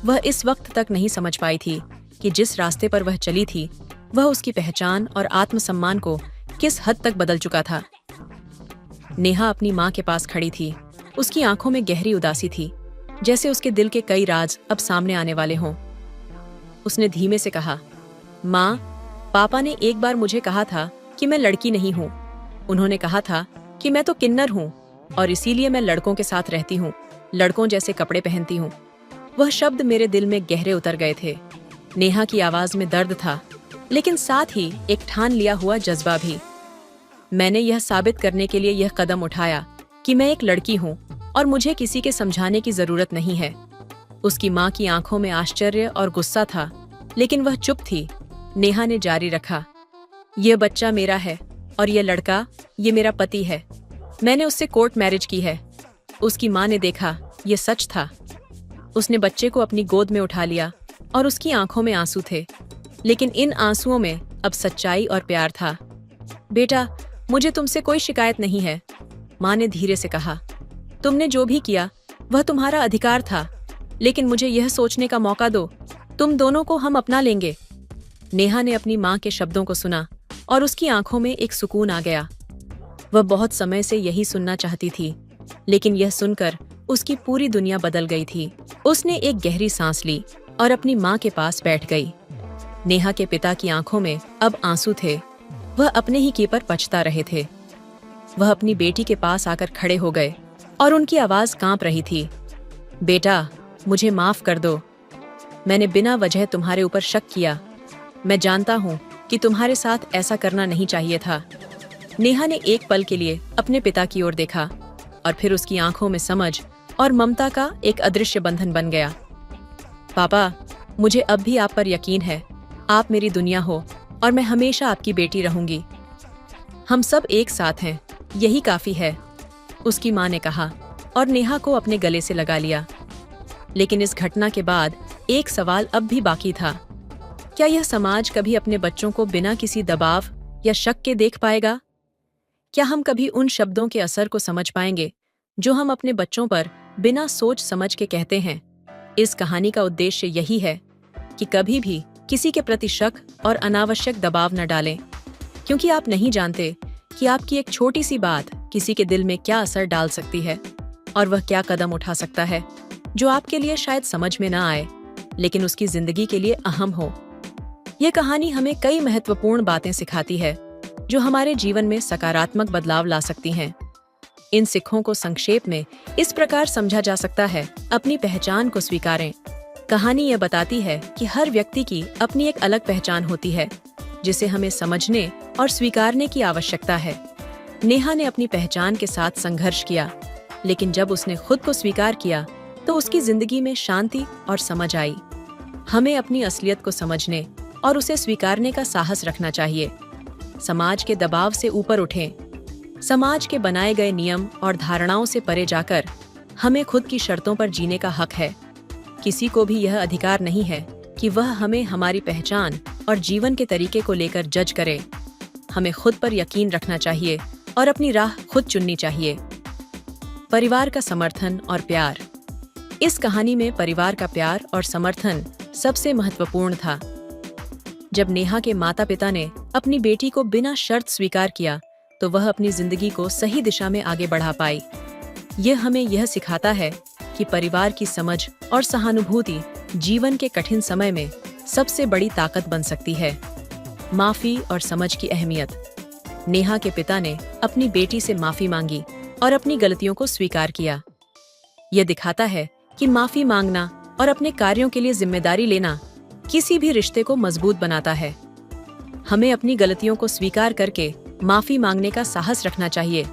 वह इस वक्त तक नहीं समझ पाई थी कि जिस रास्ते पर वह चली थी, वह उसकी पहचान और आत्मसम्मान को किस हद तक बदल चुका था। नेहा अपनी माँ के पास खड़ी थी। उसकी आंखों में गहरी उदासी थी, जैसे उसके दिल के कई राज अब सामने आने वाले हों। उसने धीमे से कहा, माँ, पापा ने एक बार मुझे कहा था कि मैं लड़की नहीं हूँ। उन्होंने कहा था कि मैं तो किन्नर हूँ और इसीलिए मैं लड़कों के साथ रहती हूँ, लड़कों जैसे कपड़े पहनती हूँ। वह शब्द मेरे दिल में गहरे उतर गए थे। नेहा की आवाज में दर्द था, लेकिन साथ ही एक ठान लिया हुआ जज्बा भी। मैंने यह साबित करने के लिए यह कदम उठाया कि मैं एक लड़की हूँ और मुझे किसी के समझाने की जरूरत नहीं है। उसकी माँ की आंखों में आश्चर्य और गुस्सा था, लेकिन वह चुप थी। नेहा ने जारी रखा, यह बच्चा मेरा है और यह लड़का, ये मेरा पति है। मैंने उससे कोर्ट मैरिज की है। उसकी माँ ने देखा, यह सच था। उसने बच्चे को अपनी गोद में उठा लिया और उसकी आंखों में आंसू थे, लेकिन इन आंसुओं में अब सच्चाई और प्यार था। बेटा, मुझे तुमसे कोई शिकायत नहीं है, माँ ने धीरे से कहा। तुमने जो भी किया वह तुम्हारा अधिकार था, लेकिन मुझे यह सोचने का मौका दो, तुम दोनों को हम अपना लेंगे। नेहा ने अपनी माँ के शब्दों को सुना और उसकी आंखों में एक सुकून आ गया। वह बहुत समय से यही सुनना चाहती थी, लेकिन यह सुनकर उसकी पूरी दुनिया बदल गई थी। उसने एक गहरी सांस ली और अपनी माँ के पास बैठ गई। नेहा के पिता की आंखों में अब आंसू थे। वह अपने ही की पर पछता रहे थे। वह अपनी बेटी के पास आकर खड़े हो गए और उनकी आवाज कांप रही थी। बेटा, मुझे माफ कर दो। मैंने बिना वजह तुम्हारे ऊपर शक किया। मैं जानता हूँ कि तुम्हारे साथ ऐसा करना नहीं चाहिए था। नेहा ने एक पल के लिए अपने पिता की ओर देखा और फिर उसकी आंखों में समझ और ममता का एक अदृश्य बंधन बन गया। पापा, मुझे अब भी आप पर यकीन है। आप मेरी दुनिया हो और मैं हमेशा आपकी बेटी रहूंगी। हम सब एक साथ हैं, यही काफी है, उसकी माँ ने कहा और नेहा को अपने गले से लगा लिया। लेकिन इस घटना के बाद एक सवाल अब भी बाकी था। क्या यह समाज कभी अपने बच्चों को बिना किसी दबाव या शक के देख पाएगा? क्या हम कभी उन शब्दों के असर को समझ पाएंगे जो हम अपने बच्चों पर बिना सोच समझ के कहते हैं? इस कहानी का उद्देश्य यही है कि कभी भी किसी के प्रति शक और अनावश्यक दबाव न डालें, क्योंकि आप नहीं जानते कि आपकी एक छोटी सी बात किसी के दिल में क्या असर डाल सकती है और वह क्या कदम उठा सकता है जो आपके लिए शायद समझ में ना आए, लेकिन उसकी जिंदगी के लिए अहम हो। यह कहानी हमें कई महत्वपूर्ण बातें सिखाती है जो हमारे जीवन में सकारात्मक बदलाव ला सकती हैं। इन सिक्खों को संक्षेप में इस प्रकार समझा जा सकता है: अपनी पहचान को स्वीकारें। कहानी यह बताती है कि हर व्यक्ति की अपनी एक अलग पहचान होती है, जिसे हमें समझने और स्वीकारने की आवश्यकता है। नेहा ने अपनी पहचान के साथ संघर्ष किया, लेकिन जब उसने खुद को स्वीकार किया तो उसकी जिंदगी में शांति और समझ आई। हमें अपनी असलियत को समझने और उसे स्वीकारने का साहस रखना चाहिए। समाज के दबाव से ऊपर उठें। समाज के बनाए गए नियम और धारणाओं से परे जाकर हमें खुद की शर्तों पर जीने का हक है। किसी को भी यह अधिकार नहीं है कि वह हमें हमारी पहचान और जीवन के तरीके को लेकर जज करे। हमें खुद पर यकीन रखना चाहिए और अपनी राह खुद चुननी चाहिए। परिवार का समर्थन और प्यार। इस कहानी में परिवार का प्यार और समर्थन सबसे महत्वपूर्ण था। जब नेहा के माता पिता ने अपनी बेटी को बिना शर्त स्वीकार किया तो वह अपनी जिंदगी को सही दिशा में आगे बढ़ा पाई। यह हमें यह सिखाता है कि परिवार की समझ और सहानुभूति जीवन के कठिन समय में सबसे बड़ी ताकत बन सकती है। माफी और समझ की अहमियत। नेहा के पिता ने अपनी बेटी से माफी मांगी और अपनी गलतियों को स्वीकार किया। यह दिखाता है कि माफी मांगना और अपने कार्यों के लिए जिम्मेदारी लेना किसी भी रिश्ते को मजबूत बनाता है। हमें अपनी गलतियों को स्वीकार करके माफी मांगने का साहस रखना चाहिए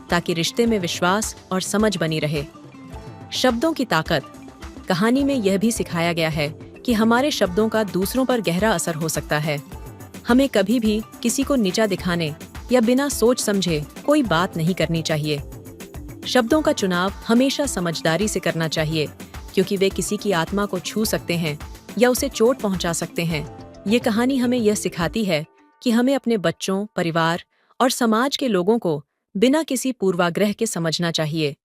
ताकि रिश्ते में विश्वास और समझ बनी रहे। शब्दों की ताकत। कहानी में यह भी सिखाया गया है कि हमारे शब्दों का दूसरों पर गहरा असर हो सकता है। हमें कभी भी किसी को नीचा दिखाने या बिना सोच समझे कोई बात नहीं करनी चाहिए। शब्दों का चुनाव हमेशा समझदारी से करना चाहिए, क्योंकि वे किसी की आत्मा को छू सकते हैं या उसे चोट पहुंचा सकते हैं। ये कहानी हमें यह सिखाती है कि हमें अपने बच्चों, परिवार और समाज के लोगों को बिना किसी पूर्वाग्रह के समझना चाहिए।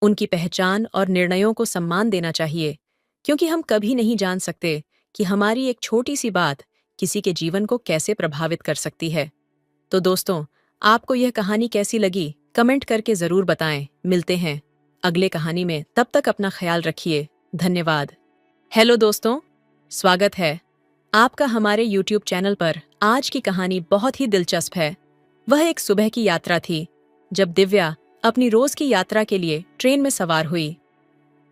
उनकी पहचान और निर्णयों को सम्मान देना चाहिए, क्योंकि हम कभी नहीं जान सकते कि हमारी एक छोटी सी बात किसी के जीवन को कैसे प्रभावित कर सकती है। तो दोस्तों, आपको यह कहानी कैसी लगी? कमेंट करके जरूर बताएं। मिलते हैं अगले कहानी में, तब तक अपना ख्याल रखिए। धन्यवाद। हेलो दोस्तों, स्वागत है आपका हमारे YouTube चैनल पर। आज की कहानी बहुत ही दिलचस्प है। वह एक सुबह की यात्रा थी जब दिव्या अपनी रोज की यात्रा के लिए ट्रेन में सवार हुई।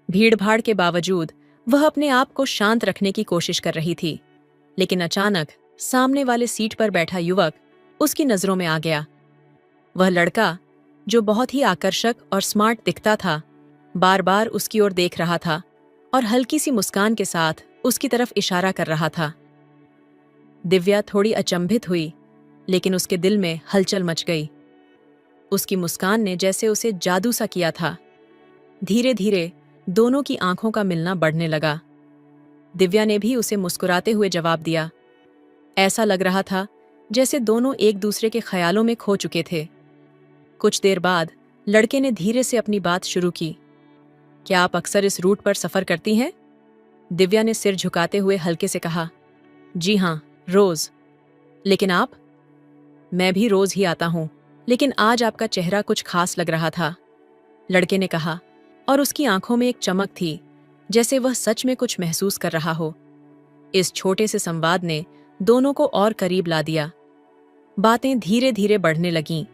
भीड़-भाड़ के बावजूद वह अपने आप को शांत रखने की कोशिश कर रही थी, लेकिन अचानक सामने वाले सीट पर बैठा युवक उसकी नजरों में आ गया। वह लड़का, जो बहुत ही आकर्षक और स्मार्ट दिखता था, बार बार उसकी ओर देख रहा था और हल्की सी मुस्कान के साथ उसकी तरफ इशारा कर रहा था। दिव्या थोड़ी अचंभित हुई, लेकिन उसके दिल में हलचल मच गई। उसकी मुस्कान ने जैसे उसे जादू सा किया था। धीरे धीरे दोनों की आंखों का मिलना बढ़ने लगा। दिव्या ने भी उसे मुस्कुराते हुए जवाब दिया। ऐसा लग रहा था जैसे दोनों एक दूसरे के ख्यालों में खो चुके थे। कुछ देर बाद लड़के ने धीरे से अपनी बात शुरू की। क्या आप अक्सर इस रूट पर सफर करती हैं? दिव्या ने सिर झुकाते हुए हल्के से कहा। जी हाँ, रोज। लेकिन आप? मैं भी रोज ही आता हूँ, लेकिन आज आपका चेहरा कुछ खास लग रहा था, लड़के ने कहा, और उसकी आंखों में एक चमक थी, जैसे वह सच में कुछ महसूस कर रहा हो। इस छोटे से संवाद ने दोनों को और करीब ला दिया। बातें धीरे धीरे बढ़ने लगीं।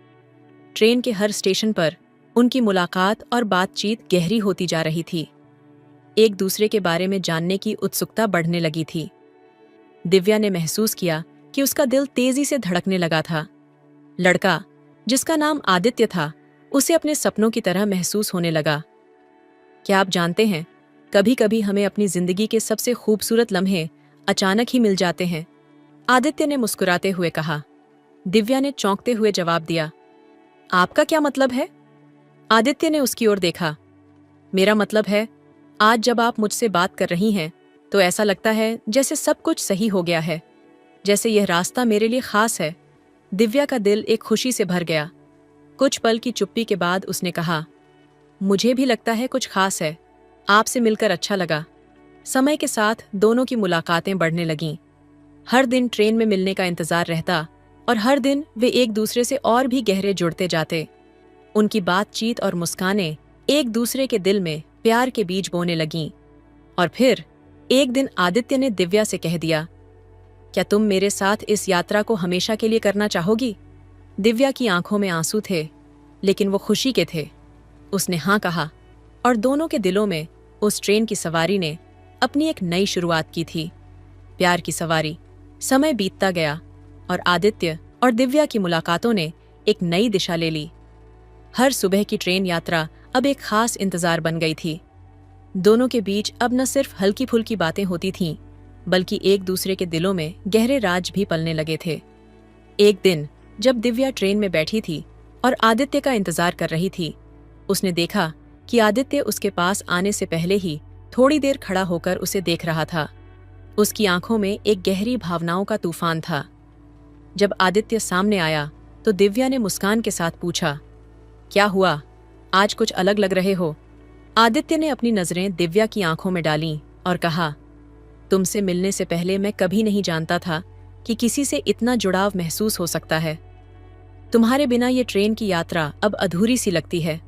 ट्रेन के हर स्टेशन पर उनकी मुलाकात और बातचीत गहरी होती जा रही थी। एक दूसरे के बारे में जानने की उत्सुकता बढ़ने लगी थी। दिव्या ने महसूस किया कि उसका दिल तेजी से धड़कने लगा था। लड़का, जिसका नाम आदित्य था, उसे अपने सपनों की तरह महसूस होने लगा। क्या आप जानते हैं, कभी कभी हमें अपनी जिंदगी के सबसे खूबसूरत लम्हे अचानक ही मिल जाते हैं, आदित्य ने मुस्कुराते हुए कहा। दिव्या ने चौंकते हुए जवाब दिया, आपका क्या मतलब है? आदित्य ने उसकी ओर देखा। मेरा मतलब है, आज जब आप मुझसे बात कर रही हैं तो ऐसा लगता है जैसे सब कुछ सही हो गया है, जैसे यह रास्ता मेरे लिए खास है। दिव्या का दिल एक खुशी से भर गया। कुछ पल की चुप्पी के बाद उसने कहा, मुझे भी लगता है कुछ खास है। आपसे मिलकर अच्छा लगा। समय के साथ दोनों की मुलाकातें बढ़ने लगीं। हर दिन ट्रेन में मिलने का इंतजार रहता और हर दिन वे एक दूसरे से और भी गहरे जुड़ते जाते। उनकी बातचीत और मुस्कानें एक दूसरे के दिल में प्यार के बीज बोने लगीं। और फिर एक दिन आदित्य ने दिव्या से कह दिया, क्या तुम मेरे साथ इस यात्रा को हमेशा के लिए करना चाहोगी? दिव्या की आंखों में आंसू थे, लेकिन वो खुशी के थे। उसने हाँ कहा, और दोनों के दिलों में उस ट्रेन की सवारी ने अपनी एक नई शुरुआत की थी। प्यार की सवारी। समय बीतता गया और आदित्य और दिव्या की मुलाकातों ने एक नई दिशा ले ली। हर सुबह की ट्रेन यात्रा अब एक खास इंतजार बन गई थी। दोनों के बीच अब न सिर्फ हल्की फुल्की बातें होती थीं, बल्कि एक दूसरे के दिलों में गहरे राज भी पलने लगे थे। एक दिन जब दिव्या ट्रेन में बैठी थी और आदित्य का इंतजार कर रही थी, उसने देखा कि आदित्य उसके पास आने से पहले ही थोड़ी देर खड़ा होकर उसे देख रहा था। उसकी आंखों में एक गहरी भावनाओं का तूफान था। जब आदित्य सामने आया तो दिव्या ने मुस्कान के साथ पूछा, क्या हुआ? आज कुछ अलग लग रहे हो। आदित्य ने अपनी नजरें दिव्या की आंखों में डालीं और कहा, तुमसे मिलने से पहले मैं कभी नहीं जानता था कि किसी से इतना जुड़ाव महसूस हो सकता है। तुम्हारे बिना ये ट्रेन की यात्रा अब अधूरी सी लगती है।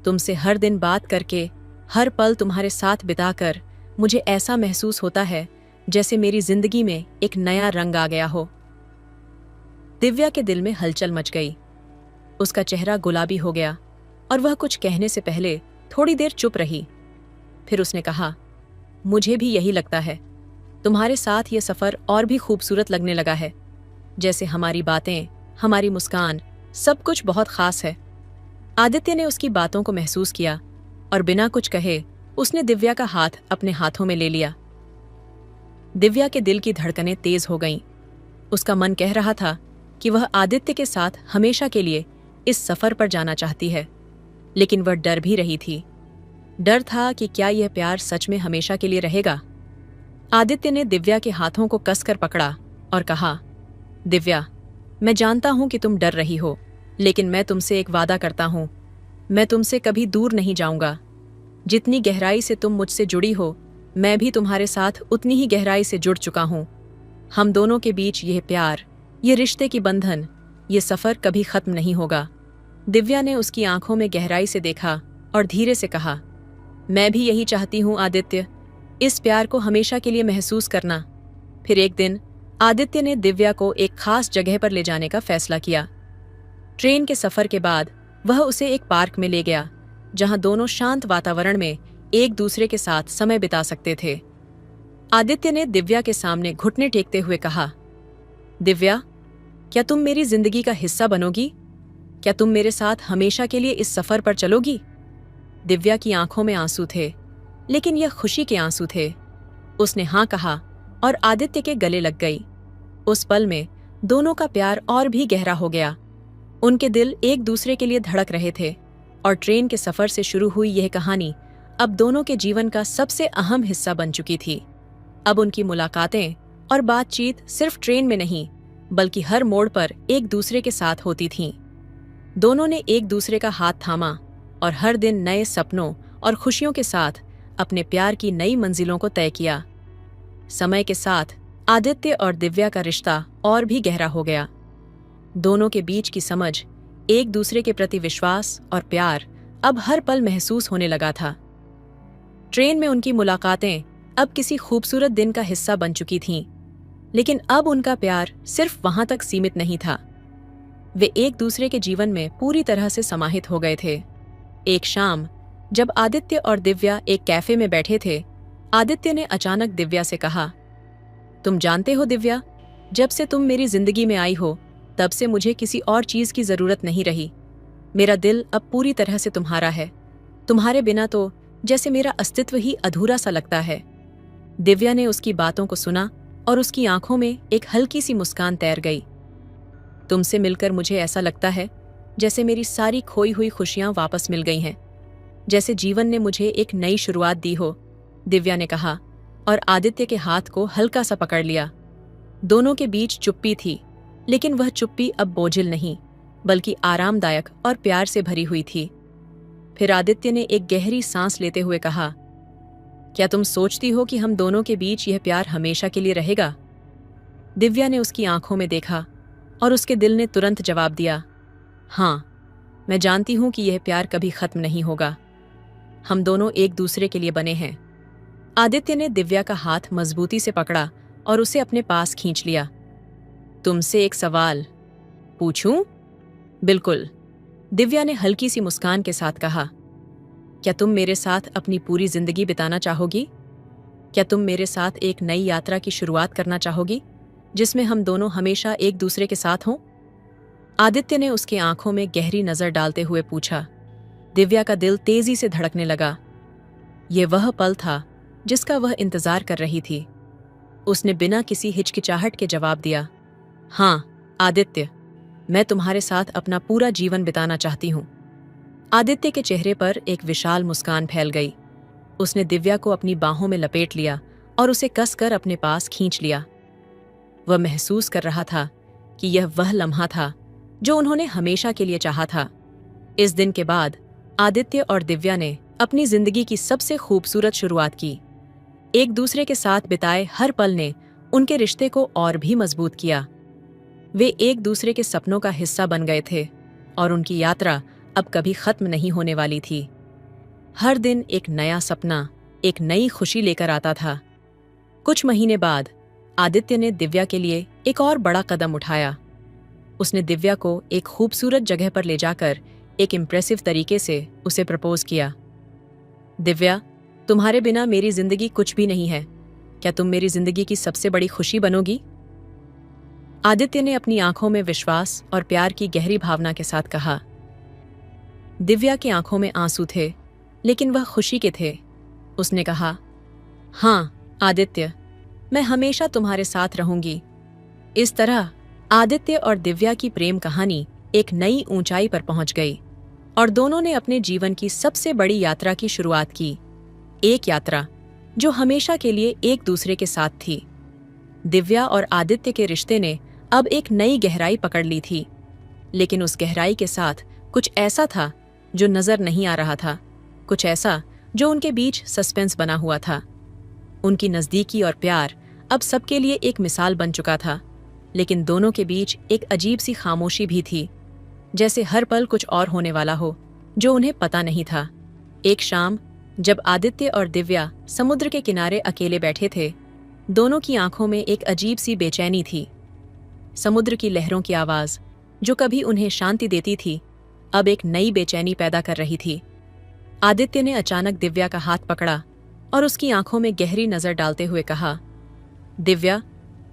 तुमसे हर दिन बात करके, हर पल तुम्हारे साथ बिताकर मुझे ऐसा महसूस होता है जैसे मेरी जिंदगी में एक नया रंग आ गया हो। दिव्या के दिल में हलचल मच गई। उसका चेहरा गुलाबी हो गया और वह कुछ कहने से पहले थोड़ी देर चुप रही। फिर उसने कहा, मुझे भी यही लगता है। तुम्हारे साथ ये सफ़र और भी खूबसूरत लगने लगा है। जैसे हमारी बातें, हमारी मुस्कान, सब कुछ बहुत खास है। आदित्य ने उसकी बातों को महसूस किया और बिना कुछ कहे उसने दिव्या का हाथ अपने हाथों में ले लिया। दिव्या के दिल की धड़कनें तेज हो गईं। उसका मन कह रहा था कि वह आदित्य के साथ हमेशा के लिए इस सफर पर जाना चाहती है, लेकिन वह डर भी रही थी। डर था कि क्या यह प्यार सच में हमेशा के लिए रहेगा। आदित्य ने दिव्या के हाथों को कसकर पकड़ा और कहा, दिव्या, मैं जानता हूं कि तुम डर रही हो, लेकिन मैं तुमसे एक वादा करता हूं, मैं तुमसे कभी दूर नहीं जाऊंगा। जितनी गहराई से तुम मुझसे जुड़ी हो, मैं भी तुम्हारे साथ उतनी ही गहराई से जुड़ चुका हूं। हम दोनों के बीच यह प्यार, ये रिश्ते की बंधन, ये सफर कभी खत्म नहीं होगा। दिव्या ने उसकी आंखों में गहराई से देखा और धीरे से कहा, मैं भी यही चाहती हूँ आदित्य, इस प्यार को हमेशा के लिए महसूस करना। फिर एक दिन आदित्य ने दिव्या को एक खास जगह पर ले जाने का फैसला किया। ट्रेन के सफर के बाद वह उसे एक पार्क में ले गया, जहां दोनों शांत वातावरण में एक दूसरे के साथ समय बिता सकते थे। आदित्य ने दिव्या के सामने घुटने टेकते हुए कहा, दिव्या, क्या तुम मेरी जिंदगी का हिस्सा बनोगी? क्या तुम मेरे साथ हमेशा के लिए इस सफर पर चलोगी? दिव्या की आंखों में आंसू थे, लेकिन यह खुशी के आंसू थे। उसने हाँ कहा और आदित्य के गले लग गई। उस पल में दोनों का प्यार और भी गहरा हो गया। उनके दिल एक दूसरे के लिए धड़क रहे थे और ट्रेन के सफर से शुरू हुई यह कहानी अब दोनों के जीवन का सबसे अहम हिस्सा बन चुकी थी। अब उनकी मुलाकातें और बातचीत सिर्फ ट्रेन में नहीं, बल्कि हर मोड़ पर एक दूसरे के साथ होती थीं। दोनों ने एक दूसरे का हाथ थामा और हर दिन नए सपनों और खुशियों के साथ अपने प्यार की नई मंजिलों को तय किया। समय के साथ आदित्य और दिव्या का रिश्ता और भी गहरा हो गया। दोनों के बीच की समझ एक दूसरे के प्रति विश्वास और प्यार अब हर पल महसूस होने लगा था। ट्रेन में उनकी मुलाकातें अब किसी खूबसूरत दिन का हिस्सा बन चुकी थीं, लेकिन अब उनका प्यार सिर्फ वहां तक सीमित नहीं था। वे एक दूसरे के जीवन में पूरी तरह से समाहित हो गए थे। एक शाम जब आदित्य और दिव्या एक कैफे में बैठे थे, आदित्य ने अचानक दिव्या से कहा, तुम जानते हो दिव्या, जब से तुम मेरी जिंदगी में आई हो तब से मुझे किसी और चीज की जरूरत नहीं रही। मेरा दिल अब पूरी तरह से तुम्हारा है। तुम्हारे बिना तो जैसे मेरा अस्तित्व ही अधूरा सा लगता है। दिव्या ने उसकी बातों को सुना और उसकी आंखों में एक हल्की सी मुस्कान तैर गई। तुमसे मिलकर मुझे ऐसा लगता है जैसे मेरी सारी खोई हुई खुशियां वापस मिल गई हैं, जैसे जीवन ने मुझे एक नई शुरुआत दी हो, दिव्या ने कहा और आदित्य के हाथ को हल्का सा पकड़ लिया। दोनों के बीच चुप्पी थी, लेकिन वह चुप्पी अब बोझिल नहीं बल्कि आरामदायक और प्यार से भरी हुई थी। फिर आदित्य ने एक गहरी सांस लेते हुए कहा, क्या तुम सोचती हो कि हम दोनों के बीच यह प्यार हमेशा के लिए रहेगा? दिव्या ने उसकी आंखों में देखा और उसके दिल ने तुरंत जवाब दिया, हाँ, मैं जानती हूं कि यह प्यार कभी खत्म नहीं होगा। हम दोनों एक दूसरे के लिए बने हैं। आदित्य ने दिव्या का हाथ मजबूती से पकड़ा और उसे अपने पास खींच लिया। तुमसे एक सवाल पूछूं? बिल्कुल, दिव्या ने हल्की सी मुस्कान के साथ कहा। क्या तुम मेरे साथ अपनी पूरी जिंदगी बिताना चाहोगी? क्या तुम मेरे साथ एक नई यात्रा की शुरुआत करना चाहोगी, जिसमें हम दोनों हमेशा एक दूसरे के साथ हों? आदित्य ने उसके आंखों में गहरी नजर डालते हुए पूछा। दिव्या का दिल तेजी से धड़कने लगा। यह वह पल था जिसका वह इंतजार कर रही थी। उसने बिना किसी हिचकिचाहट के जवाब दिया, हाँ आदित्य, मैं तुम्हारे साथ अपना पूरा जीवन बिताना चाहती हूं। आदित्य के चेहरे पर एक विशाल मुस्कान फैल गई। उसने दिव्या को अपनी बाहों में लपेट लिया और उसे कसकर अपने पास खींच लिया। वह महसूस कर रहा था कि यह वह लम्हा था जो उन्होंने हमेशा के लिए चाहा था। इस दिन के बाद आदित्य और दिव्या ने अपनी जिंदगी की सबसे खूबसूरत शुरुआत की। एक दूसरे के साथ बिताए हर पल ने उनके रिश्ते को और भी मजबूत किया। वे एक दूसरे के सपनों का हिस्सा बन गए थे और उनकी यात्रा अब कभी खत्म नहीं होने वाली थी। हर दिन एक नया सपना, एक नई खुशी लेकर आता था। कुछ महीने बाद आदित्य ने दिव्या के लिए एक और बड़ा कदम उठाया। उसने दिव्या को एक खूबसूरत जगह पर ले जाकर एक इम्प्रेसिव तरीके से उसे प्रपोज किया। दिव्या, तुम्हारे बिना मेरी जिंदगी कुछ भी नहीं है। क्या तुम मेरी जिंदगी की सबसे बड़ी खुशी बनोगी? आदित्य ने अपनी आंखों में विश्वास और प्यार की गहरी भावना के साथ कहा। दिव्या की आंखों में आंसू थे, लेकिन वह खुशी के थे। उसने कहा, हाँ आदित्य, मैं हमेशा तुम्हारे साथ रहूंगी। इस तरह आदित्य और दिव्या की प्रेम कहानी एक नई ऊंचाई पर पहुंच गई और दोनों ने अपने जीवन की सबसे बड़ी यात्रा की शुरुआत की। एक यात्रा जो हमेशा के लिए एक दूसरे के साथ थी। दिव्या और आदित्य के रिश्ते ने अब एक नई गहराई पकड़ ली थी, लेकिन उस गहराई के साथ कुछ ऐसा था जो नजर नहीं आ रहा था, कुछ ऐसा जो उनके बीच सस्पेंस बना हुआ था। उनकी नजदीकी और प्यार अब सबके लिए एक मिसाल बन चुका था, लेकिन दोनों के बीच एक अजीब सी खामोशी भी थी, जैसे हर पल कुछ और होने वाला हो जो उन्हें पता नहीं था। एक शाम जब आदित्य और दिव्या समुद्र के किनारे अकेले बैठे थे, दोनों की आंखों में एक अजीब सी बेचैनी थी। समुद्र की लहरों की आवाज जो कभी उन्हें शांति देती थी, अब एक नई बेचैनी पैदा कर रही थी। आदित्य ने अचानक दिव्या का हाथ पकड़ा और उसकी आंखों में गहरी नजर डालते हुए कहा, दिव्या,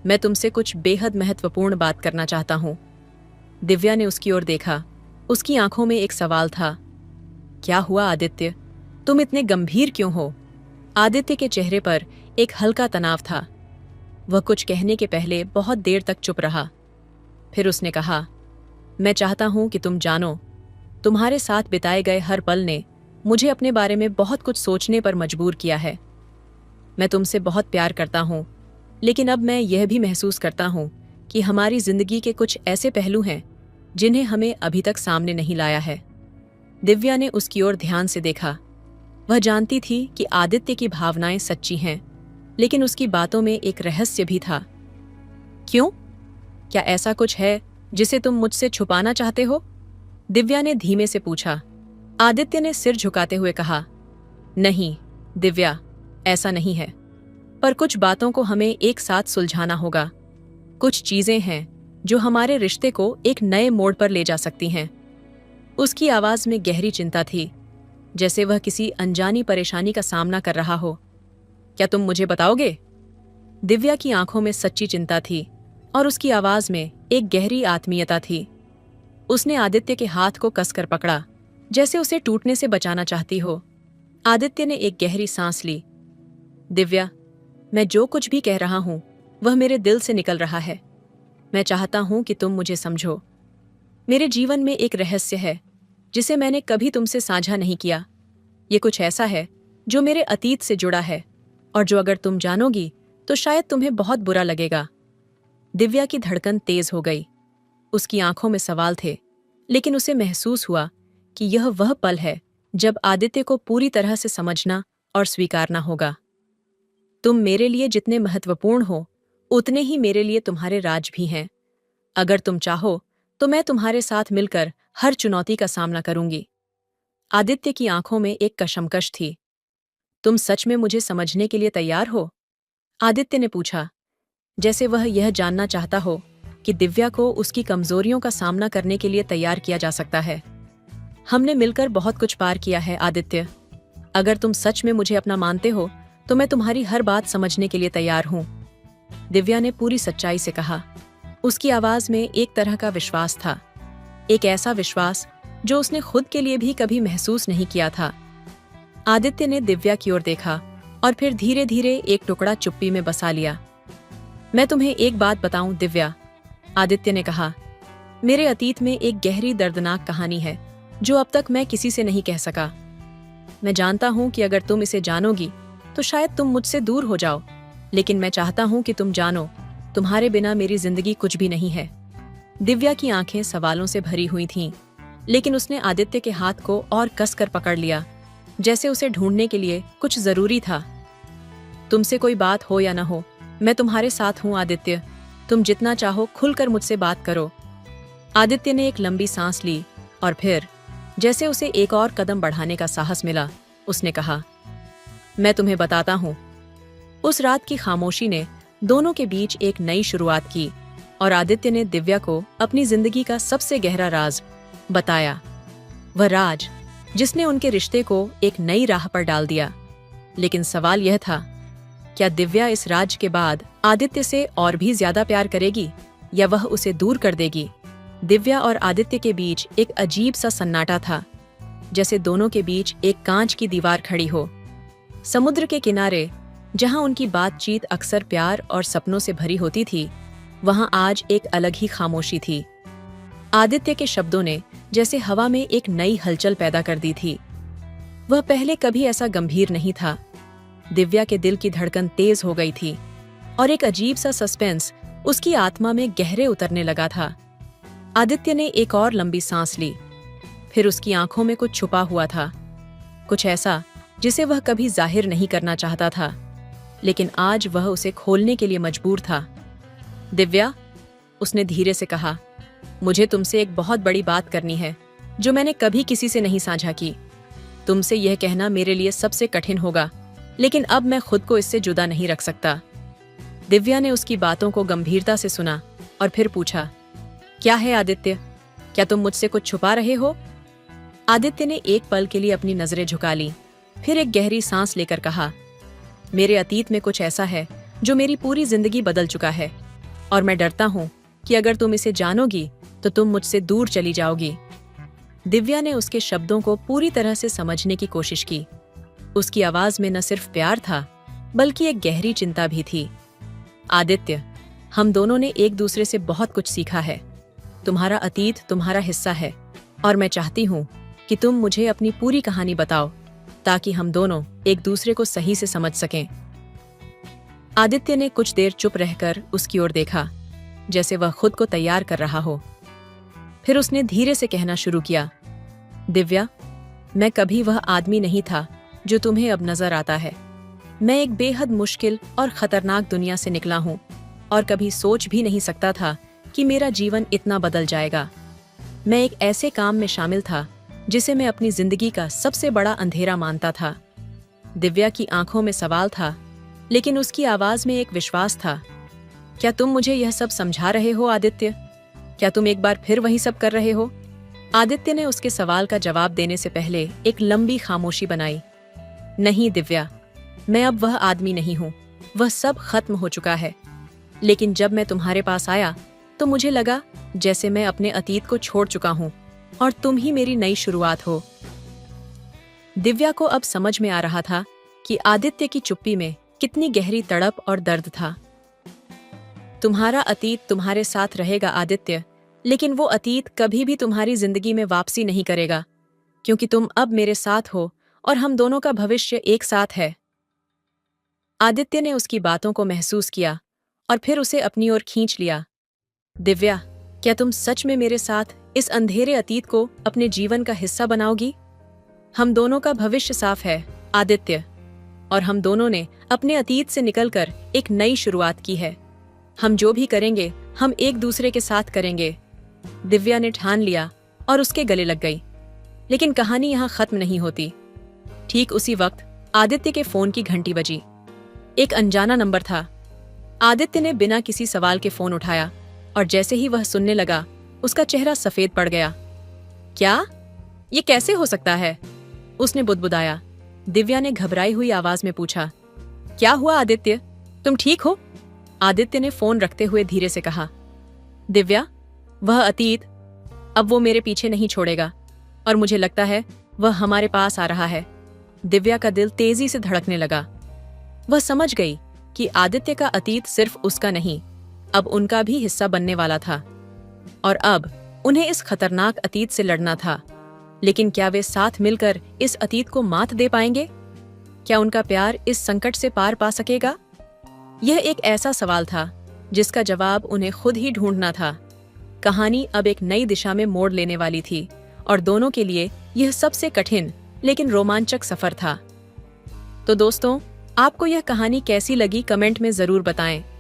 मैं तुमसे कुछ बेहद महत्वपूर्ण बात करना चाहता हूं। दिव्या ने उसकी ओर देखा। उसकी आंखों में एक सवाल था। क्या हुआ आदित्य? तुम इतने गंभीर क्यों हो? आदित्य के चेहरे पर एक हल्का तनाव था। वह कुछ कहने के पहले बहुत देर तक चुप रहा। फिर उसने कहा, मैं चाहता हूं कि तुम जानो, तुम्हारे साथ बिताए गए हर पल ने मुझे अपने बारे में बहुत कुछ सोचने पर मजबूर किया है। मैं तुमसे बहुत प्यार करता हूं, लेकिन अब मैं यह भी महसूस करता हूं कि हमारी जिंदगी के कुछ ऐसे पहलू हैं जिन्हें हमें अभी तक सामने नहीं लाया है। दिव्या ने उसकी ओर ध्यान से देखा। वह जानती थी कि आदित्य की भावनाएं सच्ची हैं, लेकिन उसकी बातों में एक रहस्य भी था। क्यों? क्या ऐसा कुछ है जिसे तुम मुझसे छुपाना चाहते हो? दिव्या ने धीमे से पूछा। आदित्य ने सिर झुकाते हुए कहा, नहीं दिव्या, ऐसा नहीं है, पर कुछ बातों को हमें एक साथ सुलझाना होगा। कुछ चीजें हैं जो हमारे रिश्ते को एक नए मोड़ पर ले जा सकती हैं। उसकी आवाज में गहरी चिंता थी, जैसे वह किसी अनजानी परेशानी का सामना कर रहा हो। क्या तुम मुझे बताओगे? दिव्या की आंखों में सच्ची चिंता थी और उसकी आवाज में एक गहरी आत्मीयता थी। उसने आदित्य के हाथ को कसकर पकड़ा, जैसे उसे टूटने से बचाना चाहती हो। आदित्य ने एक गहरी सांस ली। दिव्या, मैं जो कुछ भी कह रहा हूं वह मेरे दिल से निकल रहा है। मैं चाहता हूं कि तुम मुझे समझो। मेरे जीवन में एक रहस्य है जिसे मैंने कभी तुमसे साझा नहीं किया। ये कुछ ऐसा है जो मेरे अतीत से जुड़ा है और जो अगर तुम जानोगी तो शायद तुम्हें बहुत बुरा लगेगा। दिव्या की धड़कन तेज हो गई। उसकी आंखों में सवाल थे, लेकिन उसे महसूस हुआ कि यह वह पल है जब आदित्य को पूरी तरह से समझना और स्वीकारना होगा। तुम मेरे लिए जितने महत्वपूर्ण हो, उतने ही मेरे लिए तुम्हारे राज भी हैं। अगर तुम चाहो तो मैं तुम्हारे साथ मिलकर हर चुनौती का सामना करूंगी। आदित्य की आंखों में एक कशमकश थी। तुम सच में मुझे समझने के लिए तैयार हो? आदित्य ने पूछा, जैसे वह यह जानना चाहता हो कि दिव्या को उसकी कमजोरियों का सामना करने के लिए तैयार किया जा सकता है। हमने मिलकर बहुत कुछ पार किया है आदित्य। अगर तुम सच में मुझे अपना मानते हो तो मैं तुम्हारी हर बात समझने के लिए तैयार हूं। दिव्या ने पूरी सच्चाई से कहा। उसकी आवाज में एक तरह का विश्वास था, एक ऐसा विश्वास जो उसने खुद के लिए भी कभी महसूस नहीं किया था। आदित्य ने दिव्या की ओर देखा और फिर धीरे धीरे एक टुकड़ा चुप्पी में बसा लिया। मैं तुम्हें एक बात बताऊं दिव्या, आदित्य ने कहा, मेरे अतीत में एक गहरी दर्दनाक कहानी है जो अब तक मैं किसी से नहीं कह सका। मैं जानता हूं कि अगर तुम इसे जानोगी तो शायद तुम मुझसे दूर हो जाओ, लेकिन मैं चाहता हूं कि तुम जानो, तुम्हारे बिना मेरी जिंदगी कुछ भी नहीं है। दिव्या की आंखें सवालों से भरी हुई थीं, लेकिन उसने आदित्य के हाथ को और कसकर पकड़ लिया, जैसे उसे ढूंढने के लिए कुछ जरूरी था। तुमसे कोई बात हो या न हो, मैं तुम्हारे साथ हूं आदित्य। तुम जितना चाहो खुलकर मुझसे बात करो। आदित्य ने एक लंबी सांस ली और फिर, जैसे उसे एक और कदम बढ़ाने का साहस मिला, उसने कहा, मैं तुम्हें बताता हूं। उस रात की खामोशी ने दोनों के बीच एक नई शुरुआत की और आदित्य ने दिव्या को अपनी जिंदगी का सबसे गहरा राज बताया। वह राज जिसने उनके रिश्ते को एक नई राह पर डाल दिया। लेकिन सवाल यह था, क्या दिव्या इस राज के बाद आदित्य से और भी ज्यादा प्यार करेगी या वह उसे दूर कर देगी? दिव्या और आदित्य के बीच एक अजीब सा सन्नाटा था, जैसे दोनों के बीच एक कांच की दीवार खड़ी हो। समुद्र के किनारे, जहां उनकी बातचीत अक्सर प्यार और सपनों से भरी होती थी, वहां आज एक अलग ही खामोशी थी। आदित्य के शब्दों ने जैसे हवा में एक नई हलचल पैदा कर दी थी। वह पहले कभी ऐसा गंभीर नहीं था। दिव्या के दिल की धड़कन तेज हो गई थी और एक अजीब सा सस्पेंस उसकी आत्मा में गहरे उतरने लगा था। आदित्य ने एक और लंबी सांस ली। फिर उसकी आंखों में कुछ छुपा हुआ था, कुछ ऐसा जिसे वह कभी जाहिर नहीं करना चाहता था, लेकिन आज वह उसे खोलने के लिए मजबूर था। दिव्या, उसने धीरे से कहा, मुझे तुमसे एक बहुत बड़ी बात करनी है जो मैंने कभी किसी से नहीं साझा की। तुमसे यह कहना मेरे लिए सबसे कठिन होगा, लेकिन अब मैं खुद को इससे जुदा नहीं रख सकता। दिव्या ने उसकी बातों को गंभीरता से सुना और फिर पूछा, क्या है आदित्य? क्या तुम मुझसे कुछ छुपा रहे हो? आदित्य ने एक पल के लिए अपनी नजरें झुका ली, फिर एक गहरी सांस लेकर कहा, मेरे अतीत में कुछ ऐसा है जो मेरी पूरी जिंदगी बदल चुका है और मैं डरता हूं कि अगर तुम इसे जानोगी तो तुम मुझसे दूर चली जाओगी। दिव्या ने उसके शब्दों को पूरी तरह से समझने की कोशिश की। उसकी आवाज में न सिर्फ प्यार था, बल्कि एक गहरी चिंता भी थी। आदित्य, हम दोनों ने एक दूसरे से बहुत कुछ सीखा है। तुम्हारा अतीत तुम्हारा हिस्सा है और मैं चाहती हूँ कि तुम मुझे अपनी पूरी कहानी बताओ, ताकि हम दोनों एक दूसरे को सही से समझ सकें। आदित्य ने कुछ देर चुप रहकर उसकी ओर देखा, जैसे वह खुद को तैयार कर रहा हो। फिर उसने धीरे से कहना शुरू किया, दिव्या, मैं कभी वह आदमी नहीं था जो तुम्हें अब नजर आता है। मैं एक बेहद मुश्किल और खतरनाक दुनिया से निकला हूँ और कभी सोच भी नहीं सकता था कि मेरा जीवन इतना बदल जाएगा। मैं एक ऐसे काम में शामिल था जिसे मैं अपनी जिंदगी का सबसे बड़ा अंधेरा मानता था। दिव्या की आंखों में सवाल था, लेकिन उसकी आवाज में एक विश्वास था। क्या तुम मुझे यह सब समझा रहे हो आदित्य? क्या तुम एक बार फिर वही सब कर रहे हो? आदित्य ने उसके सवाल का जवाब देने से पहले एक लंबी खामोशी बनाई। नहीं दिव्या, मैं अब वह आदमी नहीं हूं। वह सब खत्म हो चुका है। लेकिन जब मैं तुम्हारे पास आया तो मुझे लगा जैसे मैं अपने अतीत को छोड़ चुका हूं और तुम ही मेरी नई शुरुआत हो। दिव्या को अब समझ में आ रहा था कि आदित्य की चुप्पी में कितनी गहरी तड़प और दर्द था। तुम्हारा अतीत तुम्हारे साथ रहेगा आदित्य, लेकिन वो अतीत कभी भी तुम्हारी जिंदगी में वापसी नहीं करेगा, क्योंकि तुम अब मेरे साथ हो और हम दोनों का भविष्य एक साथ है। आदित्य ने उसकी बातों को महसूस किया और फिर उसे अपनी ओर खींच लिया। दिव्या, क्या तुम सच में मेरे साथ इस अंधेरे अतीत को अपने जीवन का हिस्सा बनाओगी? हम दोनों का भविष्य साफ है आदित्य, और हम दोनों ने अपने अतीत से निकलकर एक नई शुरुआत की है। हम जो भी करेंगे हम एक दूसरे के साथ करेंगे। दिव्या ने ठान लिया और उसके गले लग गई। लेकिन कहानी यहाँ खत्म नहीं होती। ठीक उसी वक्त आदित्य के फोन की घंटी बजी। एक अनजाना नंबर था। आदित्य ने बिना किसी सवाल के फोन उठाया और जैसे ही वह सुनने लगा उसका चेहरा सफेद पड़ गया। क्या? ये कैसे हो सकता है? उसने बुदबुदाया। दिव्या ने घबराई हुई आवाज में पूछा, क्या हुआ आदित्य? तुम ठीक हो? आदित्य ने फोन रखते हुए धीरे से कहा, दिव्या, वह अतीत अब वो मेरे पीछे नहीं छोड़ेगा और मुझे लगता है वह हमारे पास आ रहा है। दिव्या का दिल तेजी से धड़कने लगा। वह समझ गई कि आदित्य का अतीत सिर्फ उसका नहीं, अब उनका भी हिस्सा बनने वाला था और अब उन्हें इस खतरनाक अतीत से लड़ना था। लेकिन क्या वे साथ मिलकर इस अतीत को मात दे पाएंगे? क्या उनका प्यार इस संकट से पार पा सकेगा? यह एक ऐसा सवाल था जिसका जवाब उन्हें खुद ही ढूंढना था। कहानी अब एक नई दिशा में मोड़ लेने वाली थी और दोनों के लिए यह सबसे कठिन लेकिन रोमांचक सफर था। तो दोस्तों, आपको यह कहानी कैसी लगी कमेंट में जरूर बताएं।